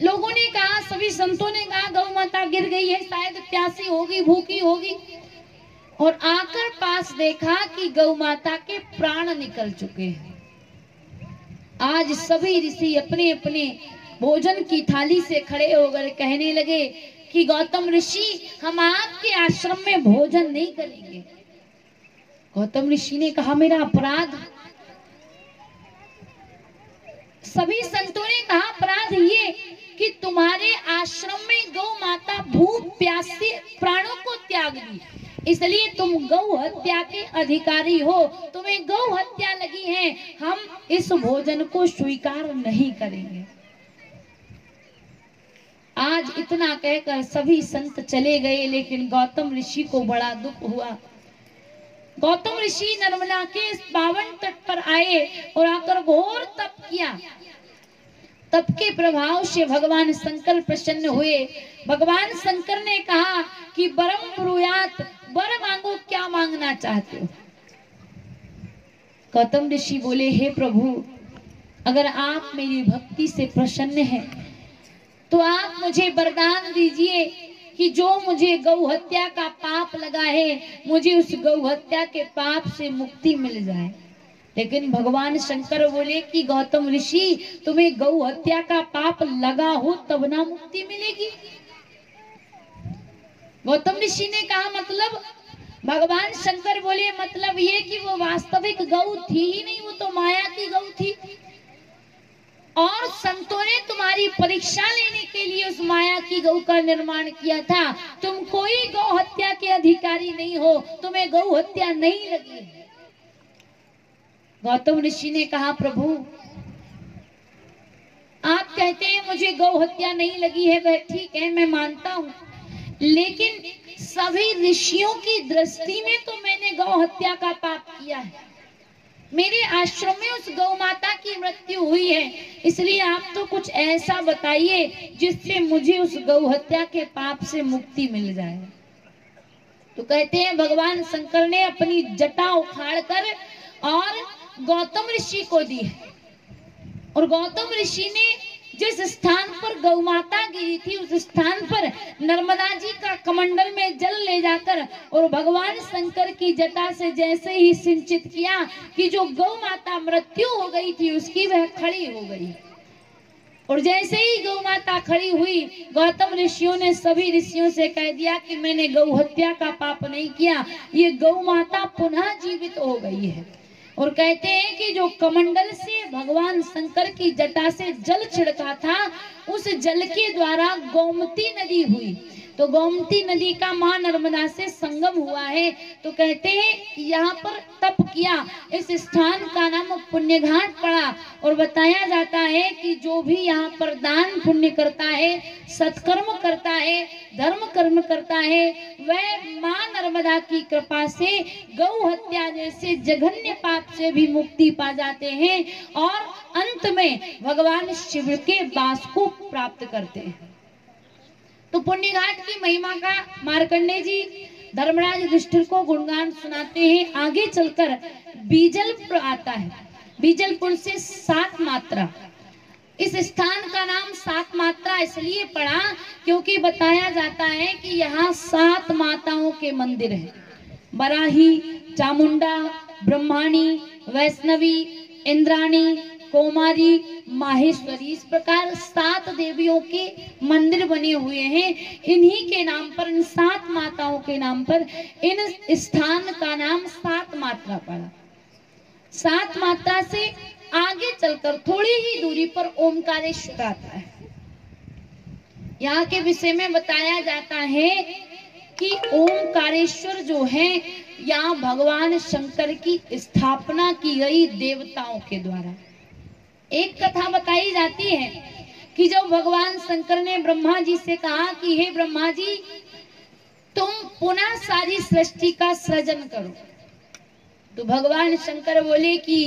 लोगों ने कहा, सभी संतों ने कहा गौ माता गिर गई है, शायद प्यासी होगी, भूखी होगी। और आकर पास देखा कि गौ माता के प्राण निकल चुके हैं। आज सभी ऋषि अपने अपने भोजन की थाली से खड़े होकर कहने लगे कि गौतम ऋषि, हम आपके आश्रम में भोजन नहीं करेंगे। गौतम ऋषि ने कहा, मेरा अपराध। सभी संतों ने कहा, अपराध ये कि तुम्हारे आश्रम में गौ माता भूख प्यास से प्राणों को त्याग दी, इसलिए तुम गौ हत्या के अधिकारी हो, तुम्हें गौ हत्या लगी है, हम इस भोजन को स्वीकार नहीं करेंगे। आज इतना कहकर सभी संत चले गए, लेकिन गौतम ऋषि को बड़ा दुख हुआ। गौतम ऋषि नर्मदा के इस पावन तट पर आए और आकर घोर तप किया। तप के प्रभाव से भगवान शंकर प्रसन्न हुए। भगवान शंकर ने कहा कि वरम ब्रूयात, वर मांगो, क्या मांगना चाहते हो। गौतम ऋषि बोले, हे प्रभु, अगर आप मेरी भक्ति से प्रसन्न हैं तो आप मुझे वरदान दीजिए कि जो मुझे गौ हत्या का पाप लगा है, मुझे उस गौ हत्या के पाप से मुक्ति मिल जाए। लेकिन भगवान शंकर बोले कि गौतम ऋषि, तुम्हें गौ हत्या का पाप लगा हो तब ना मुक्ति मिलेगी। गौतम ऋषि ने कहा, मतलब? भगवान शंकर बोले, मतलब ये कि वो वास्तविक गौ थी ही नहीं, वो तो माया की गौ थी। और संतों ने तुम्हारी परीक्षा लेने के लिए उस माया की गौ का निर्माण किया था। तुम कोई गौ हत्या के अधिकारी नहीं हो, तुम्हें गौ हत्या नहीं लगी। गौतम ऋषि ने कहा, प्रभु, आप कहते हैं मुझे गौ हत्या नहीं लगी है, वह ठीक है, मैं मानता हूं, लेकिन सभी ऋषियों की दृष्टि में तो मैंने गौ हत्या का पाप किया है। मेरे आश्रम में उस गौ माता की मृत्यु हुई है, इसलिए आप तो कुछ ऐसा बताइए जिससे मुझे उस गौ हत्या के पाप से मुक्ति मिल जाए। तो कहते हैं भगवान शंकर ने अपनी जटा उखाड़कर और गौतम ऋषि को दी है। और गौतम ऋषि ने जिस स्थान पर गौ माता गिरी थी, उस स्थान पर नर्मदा जी का कमंडल में जल ले जाकर और भगवान शंकर की जटा से जैसे ही सिंचित किया कि जो गौ माता मृत्यु हो गई थी उसकी, वह खड़ी हो गई। और जैसे ही गौ माता खड़ी हुई, गौतम ऋषियों ने सभी ऋषियों से कह दिया कि मैंने गौ हत्या का पाप नहीं किया, ये गौ माता पुनः जीवित हो गई है। और कहते हैं कि जो कमंडल से भगवान शंकर की जटा से जल छिड़का था, उस जल के द्वारा गोमती नदी हुई। तो गोमती नदी का मां नर्मदा से संगम हुआ है। तो कहते हैं यहाँ पर तप किया, इस स्थान का नाम पुण्य घाट पड़ा। और बताया जाता है कि जो भी यहाँ पर दान पुण्य करता है, सत्कर्म करता है, धर्म कर्म करता है, वह मां नर्मदा की कृपा से गौ हत्या जैसे जघन्य पाप से भी मुक्ति पा जाते हैं और अंत में भगवान शिव के वास को प्राप्त करते हैं। तो पुण्य घाट की महिमा का मार्कंडेय जी धर्मराज युधिष्ठिर को गुणगान सुनाते हैं। आगे चलकर बीजलपुर आता है। बीजलपुर से 7 मात्रा। इस स्थान का नाम 7 मात्रा इसलिए पड़ा क्योंकि बताया जाता है कि यहाँ 7 माताओं के मंदिर हैं। बराही, चामुंडा, ब्रह्माणी, वैष्णवी, इंद्राणी, कौमारी, माहेश्वरी, इस प्रकार 7 देवियों के मंदिर बने हुए हैं। इन्हीं के नाम पर, इन 7 माताओं के नाम पर इन स्थान का नाम 7 मात्रा पड़ा। 7 मात्रा से आगे चलकर थोड़ी ही दूरी पर ओमकारेश्वर आता है। यहाँ के विषय में बताया जाता है कि ओमकारेश्वर जो है, यहाँ भगवान शंकर की स्थापना की गई देवताओं के द्वारा। एक कथा बताई जाती है कि जब भगवान शंकर ने ब्रह्मा जी से कहा कि हे ब्रह्मा जी, तुम पुनः सारी सृष्टि का सृजन करो। तो भगवान शंकर बोले कि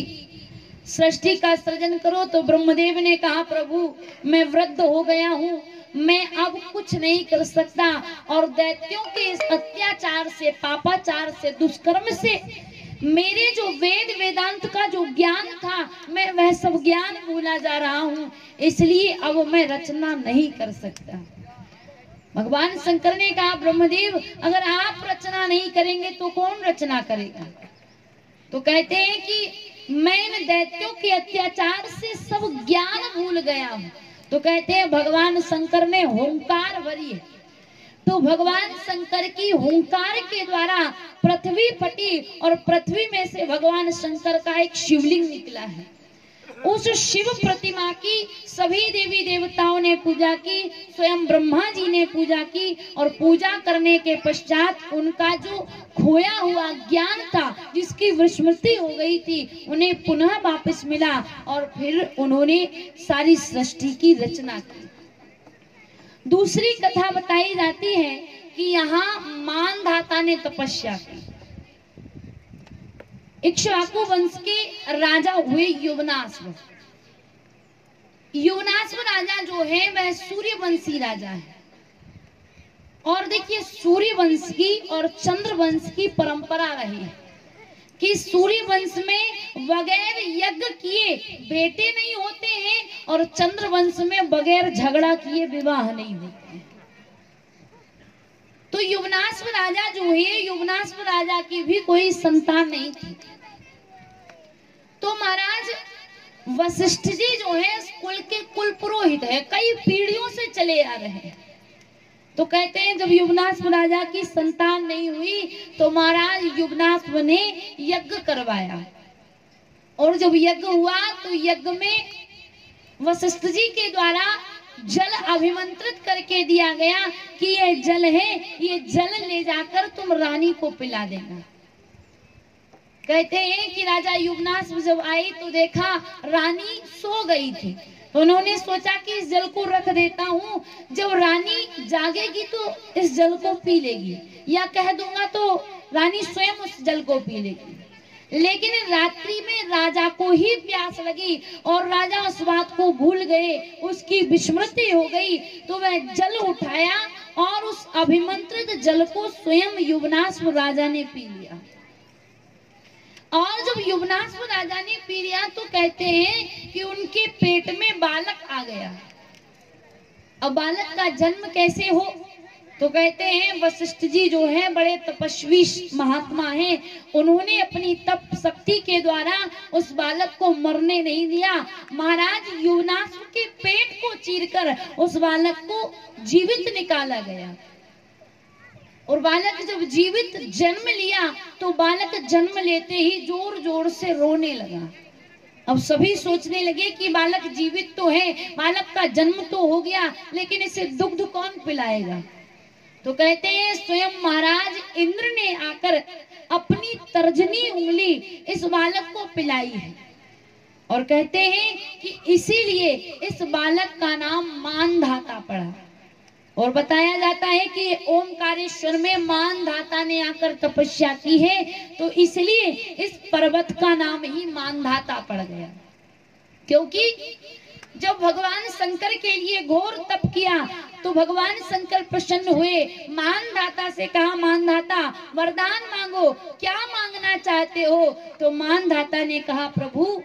सृष्टि का सृजन करो। तो ब्रह्मदेव ने कहा प्रभु मैं वृद्ध हो गया हूँ, मैं अब कुछ नहीं कर सकता, और दैत्यों के इस अत्याचार से, पापाचार से, दुष्कर्म से मेरे जो वेद वेदांत का जो ज्ञान था, मैं वह सब ज्ञान भूला जा रहा हूँ, इसलिए अब मैं रचना नहीं कर सकता। भगवान शंकर ने कहा ब्रह्मदेव अगर आप रचना नहीं करेंगे तो कौन रचना करेगा? तो कहते हैं कि मैं इन दैत्यों के अत्याचार से सब ज्ञान भूल गया हूँ। तो कहते हैं भगवान शंकर ने हुंकार भरी है। तो भगवान शंकर की हुंकार के द्वारा पृथ्वी फटी और पृथ्वी में से भगवान शंकर का एक शिवलिंग निकला है। उस शिव प्रतिमा की सभी देवी देवताओं ने पूजा की, स्वयं ब्रह्मा जी ने पूजा की, और पूजा करने के पश्चात उनका जो खोया हुआ ज्ञान था, जिसकी विस्मृति हो गई थी, उन्हें पुनः वापस मिला और फिर उन्होंने सारी सृष्टि की रचना की। दूसरी कथा बताई जाती है कि यहाँ मानधाता ने तपस्या की। इक्ष्वाकु वंश के राजा हुए युवनाश्व। युवनाश्व राजा जो है वह सूर्यवंशी राजा है। और देखिए सूर्यवंश की और चंद्रवंश की परंपरा रही है कि सूर्यवंश में बगैर यज्ञ किए बेटे नहीं होते हैं, और चंद्रवंश में बगैर झगड़ा किए विवाह नहीं होते हैं। तो युवनाश्व राजा जो है, युवनाश्व राजा की भी कोई संतान नहीं थी। तो महाराज वशिष्ठ जी जो है कुल के कुल पुरोहित है, कई पीढ़ियों से चले आ रहे हैं। तो कहते हैं जब युवनाश्व राजा की संतान नहीं हुई तो महाराज युवनाश्व ने यज्ञ करवाया, और जब यज्ञ हुआ तो यज्ञ में वशिष्ठ जी के द्वारा जल अभिमंत्रित करके दिया गया कि ये जल है, ये जल ले जाकर तुम रानी को पिला देना। कहते हैं कि राजा युवनाश्व जब आई तो देखा रानी सो गई थी। तो उन्होंने सोचा कि इस जल को रख देता हूँ, जब रानी जागेगी तो इस जल को पी लेगी, या कह दूंगा तो रानी स्वयं उस जल को पी लेगी। लेकिन रात्रि में राजा को ही प्यास लगी और राजा उस बात को भूल गए, उसकी विस्मृति हो गई। तो वह जल उठाया और उस अभिमंत्रित जल को स्वयं युवनाश्व राजा ने पी लिया। और जब युवनाश्व राजा ने पी लिया तो कहते हैं कि उनके पेट में बालक आ गया। अब बालक का जन्म कैसे हो? तो कहते हैं वशिष्ठ जी जो है बड़े तपस्वी महात्मा हैं, उन्होंने अपनी तप शक्ति के द्वारा उस बालक को मरने नहीं दिया। महाराज युवनाश्व के पेट को चीरकर उस बालक को जीवित निकाला गया। और बालक जब जीवित जन्म लिया तो बालक जन्म लेते ही जोर जोर से रोने लगा। अब सभी सोचने लगे कि बालक जीवित तो है, बालक का जन्म तो हो गया, लेकिन इसे दुग्ध कौन पिलाएगा? तो कहते हैं स्वयं महाराज इंद्र ने आकर अपनी तर्जनी उंगली इस बालक को पिलाई है, और कहते हैं कि इसीलिए इस बालक का नाम मानधाता पड़ा। और बताया जाता है कि ओमकारेश्वर में मानधाता ने आकर तपस्या की है, तो इसलिए इस पर्वत का नाम ही मानधाता पड़ गया। क्योंकि जब भगवान शंकर के लिए घोर तप किया तो भगवान शंकर प्रसन्न हुए, मानधाता से कहा मानधाता वरदान मांगो, क्या मांगना चाहते हो? तो मानधाता ने कहा प्रभु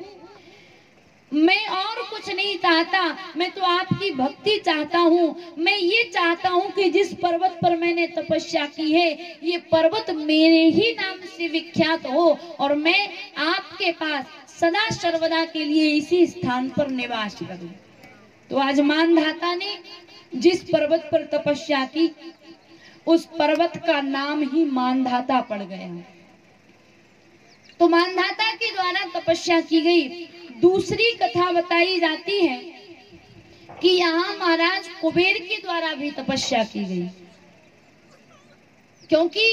मैं और कुछ नहीं चाहता, मैं तो आपकी भक्ति चाहता हूँ। मैं ये चाहता हूँ कि जिस पर्वत पर मैंने तपस्या की है ये पर्वत मेरे ही नाम से विख्यात हो, और मैं आपके पास सदा सर्वदा के लिए इसी स्थान पर निवास करूं। तो आज मानधाता ने जिस पर्वत पर तपस्या की उस पर्वत का नाम ही मानधाता पड़ गया। तो मानधाता के द्वारा तपस्या की गई। दूसरी कथा बताई जाती है कि यहाँ महाराज कुबेर के द्वारा भी तपस्या की गई, क्योंकि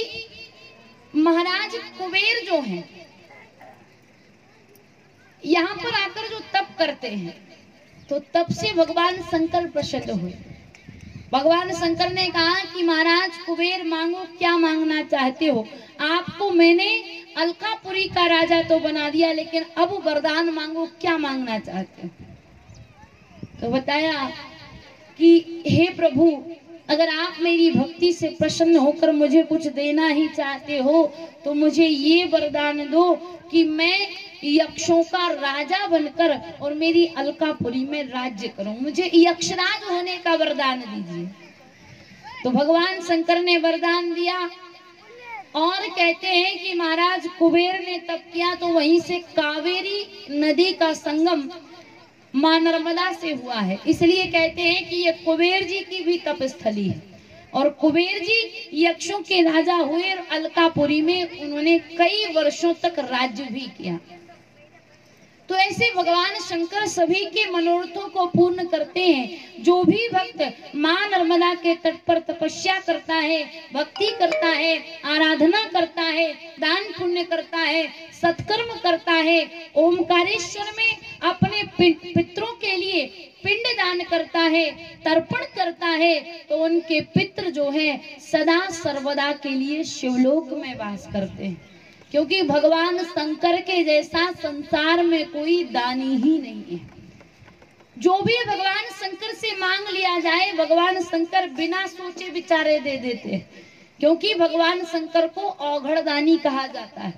महाराज कुबेर जो हैं यहाँ पर आकर जो तप करते हैं तो तप से भगवान शंकर प्रसन्न हुए। भगवान शंकर ने कहा कि महाराज कुबेर मांगो, क्या मांगना चाहते हो? आपको मैंने अलकापुरी का राजा तो बना दिया, लेकिन अब वरदान मांगो, क्या मांगना चाहते हो? तो बताया कि हे प्रभु, अगर आप मेरी भक्ति से प्रसन्न होकर मुझे कुछ देना ही चाहते हो तो मुझे ये वरदान दो कि मैं यक्षों का राजा बनकर और मेरी अलकापुरी में राज्य करूं, मुझे यक्षराज होने का वरदान दीजिए। तो भगवान शंकर ने वरदान दिया और कहते हैं कि महाराज कुबेर ने तप किया तो वहीं से कावेरी नदी का संगम मां नर्मदा से हुआ है, इसलिए कहते हैं कि ये कुबेर जी की भी तपस्थली है। और कुबेर जी यक्षों के राजा हुए और अलकापुरी में उन्होंने कई वर्षों तक राज्य भी किया। तो ऐसे भगवान शंकर सभी के मनोरथों को पूर्ण करते हैं। जो भी भक्त मां नर्मदा के तट पर तपस्या करता है, भक्ति करता है, आराधना करता है, दान पुण्य करता है, सत्कर्म करता है, ओमकारेश्वर में अपने पितरों के लिए पिंड दान करता है, तर्पण करता है, तो उनके पितृ जो है सदा सर्वदा के लिए शिवलोक में वास करते हैं। क्योंकि भगवान शंकर के जैसा संसार में कोई दानी ही नहीं है। जो भी भगवान शंकर से मांग लिया जाए, भगवान शंकर बिना सोचे विचारे दे देते हैं। क्योंकि भगवान शंकर को औघड़ दानी कहा जाता है,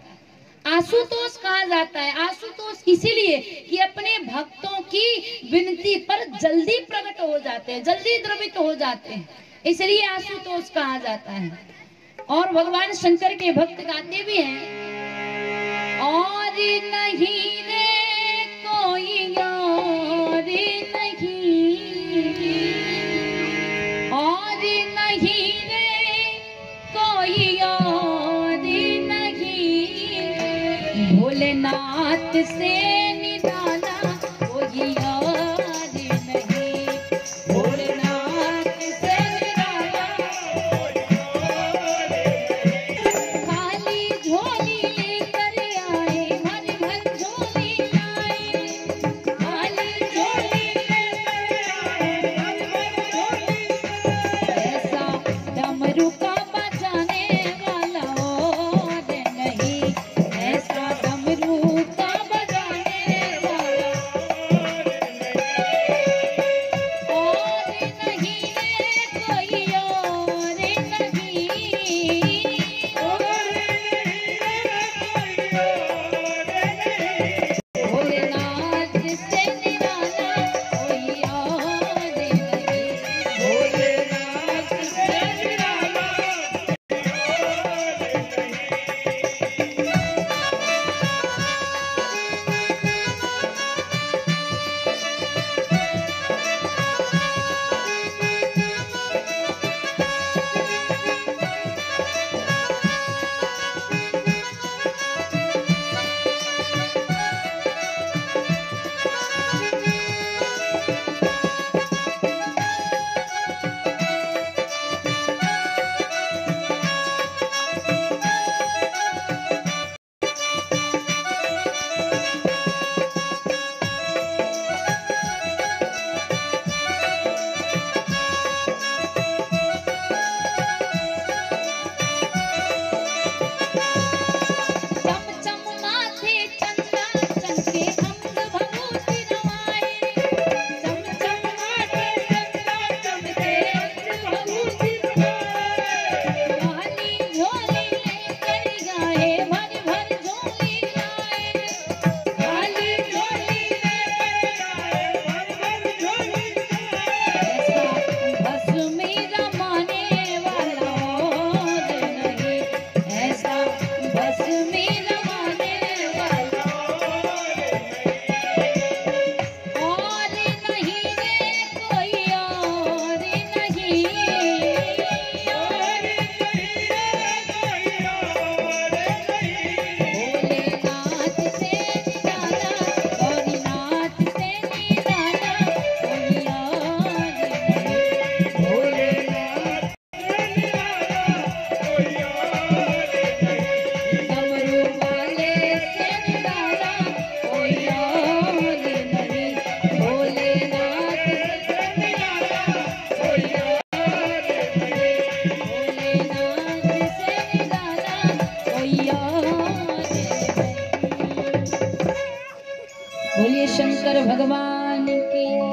आशुतोष कहा जाता है। आशुतोष इसीलिए कि अपने भक्तों की विनती पर जल्दी प्रकट हो जाते हैं, जल्दी द्रवित हो जाते हैं, इसलिए आशुतोष कहा जाता है। और भगवान शंकर के भक्त गाते भी हैं, और नहीं रे कोई और नहीं, और नहीं रे कोई और नहीं, भोलेनाथ से निराला कोई और नहीं, भोलेनाथ से निराला खाली झोली लेकर आए, भर भर झोली लाए, खाली झोली लेकर आए, भर भर झोली लाए। ऐसा डमरू का बजाने वाला और नहीं, ऐसा डमरू का बजाने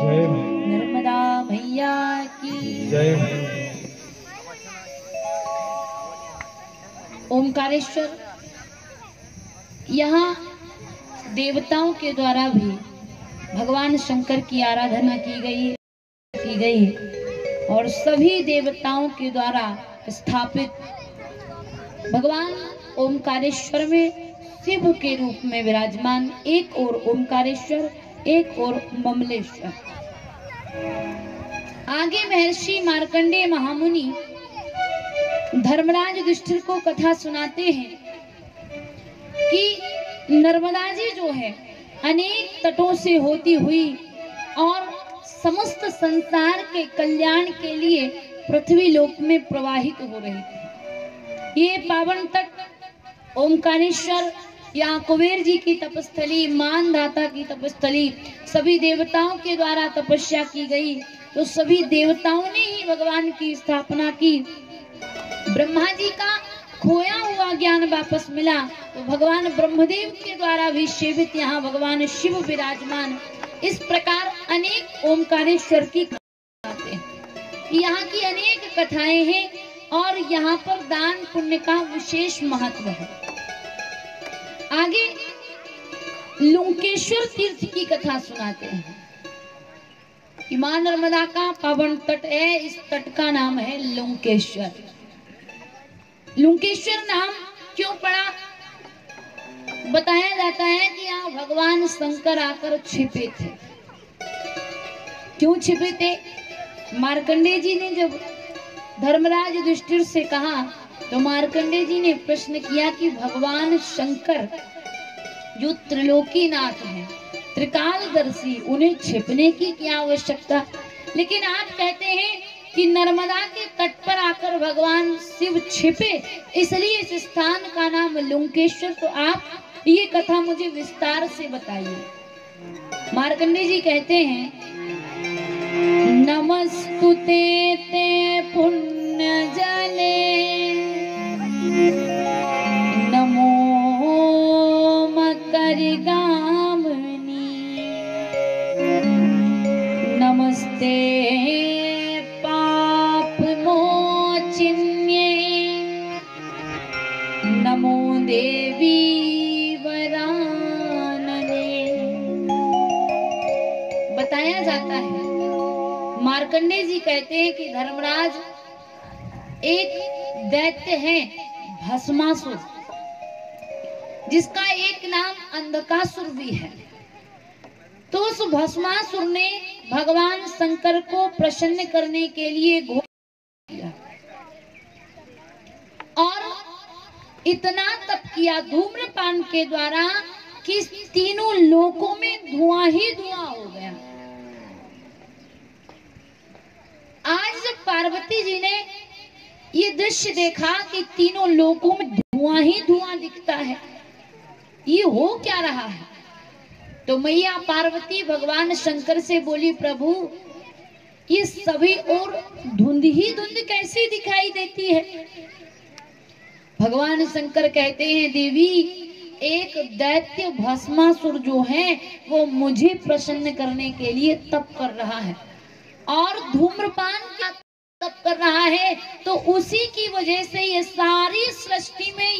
नर्मदा मैया की जय। ओमकारेश्वर, यहाँ देवताओं के द्वारा भी भगवान शंकर की आराधना की गई और सभी देवताओं के द्वारा स्थापित भगवान ओमकारेश्वर में शिव के रूप में विराजमान, एक और ओमकारेश्वर, एक और ममलेश्वर। आगे महर्षि मार्कंडेय महामुनि धर्मराज युधिष्ठिर को कथा सुनाते हैं कि नर्मदा जी जो है अनेक तटों से होती हुई और समस्त संसार के कल्याण के लिए पृथ्वी लोक में प्रवाहित हो रही थी। ये पावन तट ओमकारेश्वर या कुबेर जी की तपस्थली, मानधाता की तपस्थली, सभी देवताओं के द्वारा तपस्या की गई। तो सभी देवताओं ने ही भगवान की स्थापना की। ब्रह्मा जी का खोया हुआ ज्ञान वापस मिला तो भगवान ब्रह्मदेव के द्वारा भी सेवित यहाँ भगवान शिव विराजमान। इस प्रकार अनेक ओमकारेश्वर की कथाएं हैं, यहाँ की अनेक कथाएं हैं और यहाँ पर दान पुण्य का विशेष महत्व है। आगे लुंकेश्वर तीर्थ की कथा सुनाते हैं कि मां नर्मदा का पावन तट है, इस तट का नाम है लुंकेश्वर। लुंकेश्वर नाम क्यों पड़ा? बताया जाता है कि यहाँ भगवान शंकर आकर छिपे थे। क्यों छिपे थे? मार्कंडेय जी ने जब धर्मराज युधिष्ठिर से कहा तो मार्कंडेय जी ने प्रश्न किया कि भगवान शंकर जो त्रिलोकीनाथ हैं, त्रिकालदर्शी, उन्हें छिपने की क्या आवश्यकता? लेकिन आप कहते हैं कि नर्मदा के तट पर आकर भगवान शिव छिपे, इसलिए इस स्थान का नाम लुंकेश्वर। तो आप ये कथा मुझे विस्तार से बताइए। मार्कंडेय जी कहते हैं, नमस्तुते ते पुण्य जले नमो मकरिगामिनी नमस्ते पाप मोचिन्ये नमो देवी वरानने। बताया जाता है, मार्कंडेय जी कहते हैं कि धर्मराज एक दैत्य है भस्मासुर, जिसका एक नाम अंधकासुर भी है। तो उस भस्मासुर ने भगवान शंकर को प्रसन्न करने के लिए घोर किया और इतना तप किया धूम्रपान के द्वारा कि तीनों लोकों में धुआं ही धुआं हो गया। आज जब पार्वती जी ने ये दृश्य देखा कि तीनों लोकों में धुआं ही धुआं दिखता है, ये हो क्या रहा है? तो मैया पार्वती भगवान शंकर से बोली, प्रभु ये सभी और धुंध ही धुंध कैसी दिखाई देती है? भगवान शंकर कहते हैं, देवी एक दैत्य भस्मासुर जो है वो मुझे प्रसन्न करने के लिए तप कर रहा है और धूम्रपान का तप कर रहा है। तो उसी की वजह से ये सारी सृष्टि में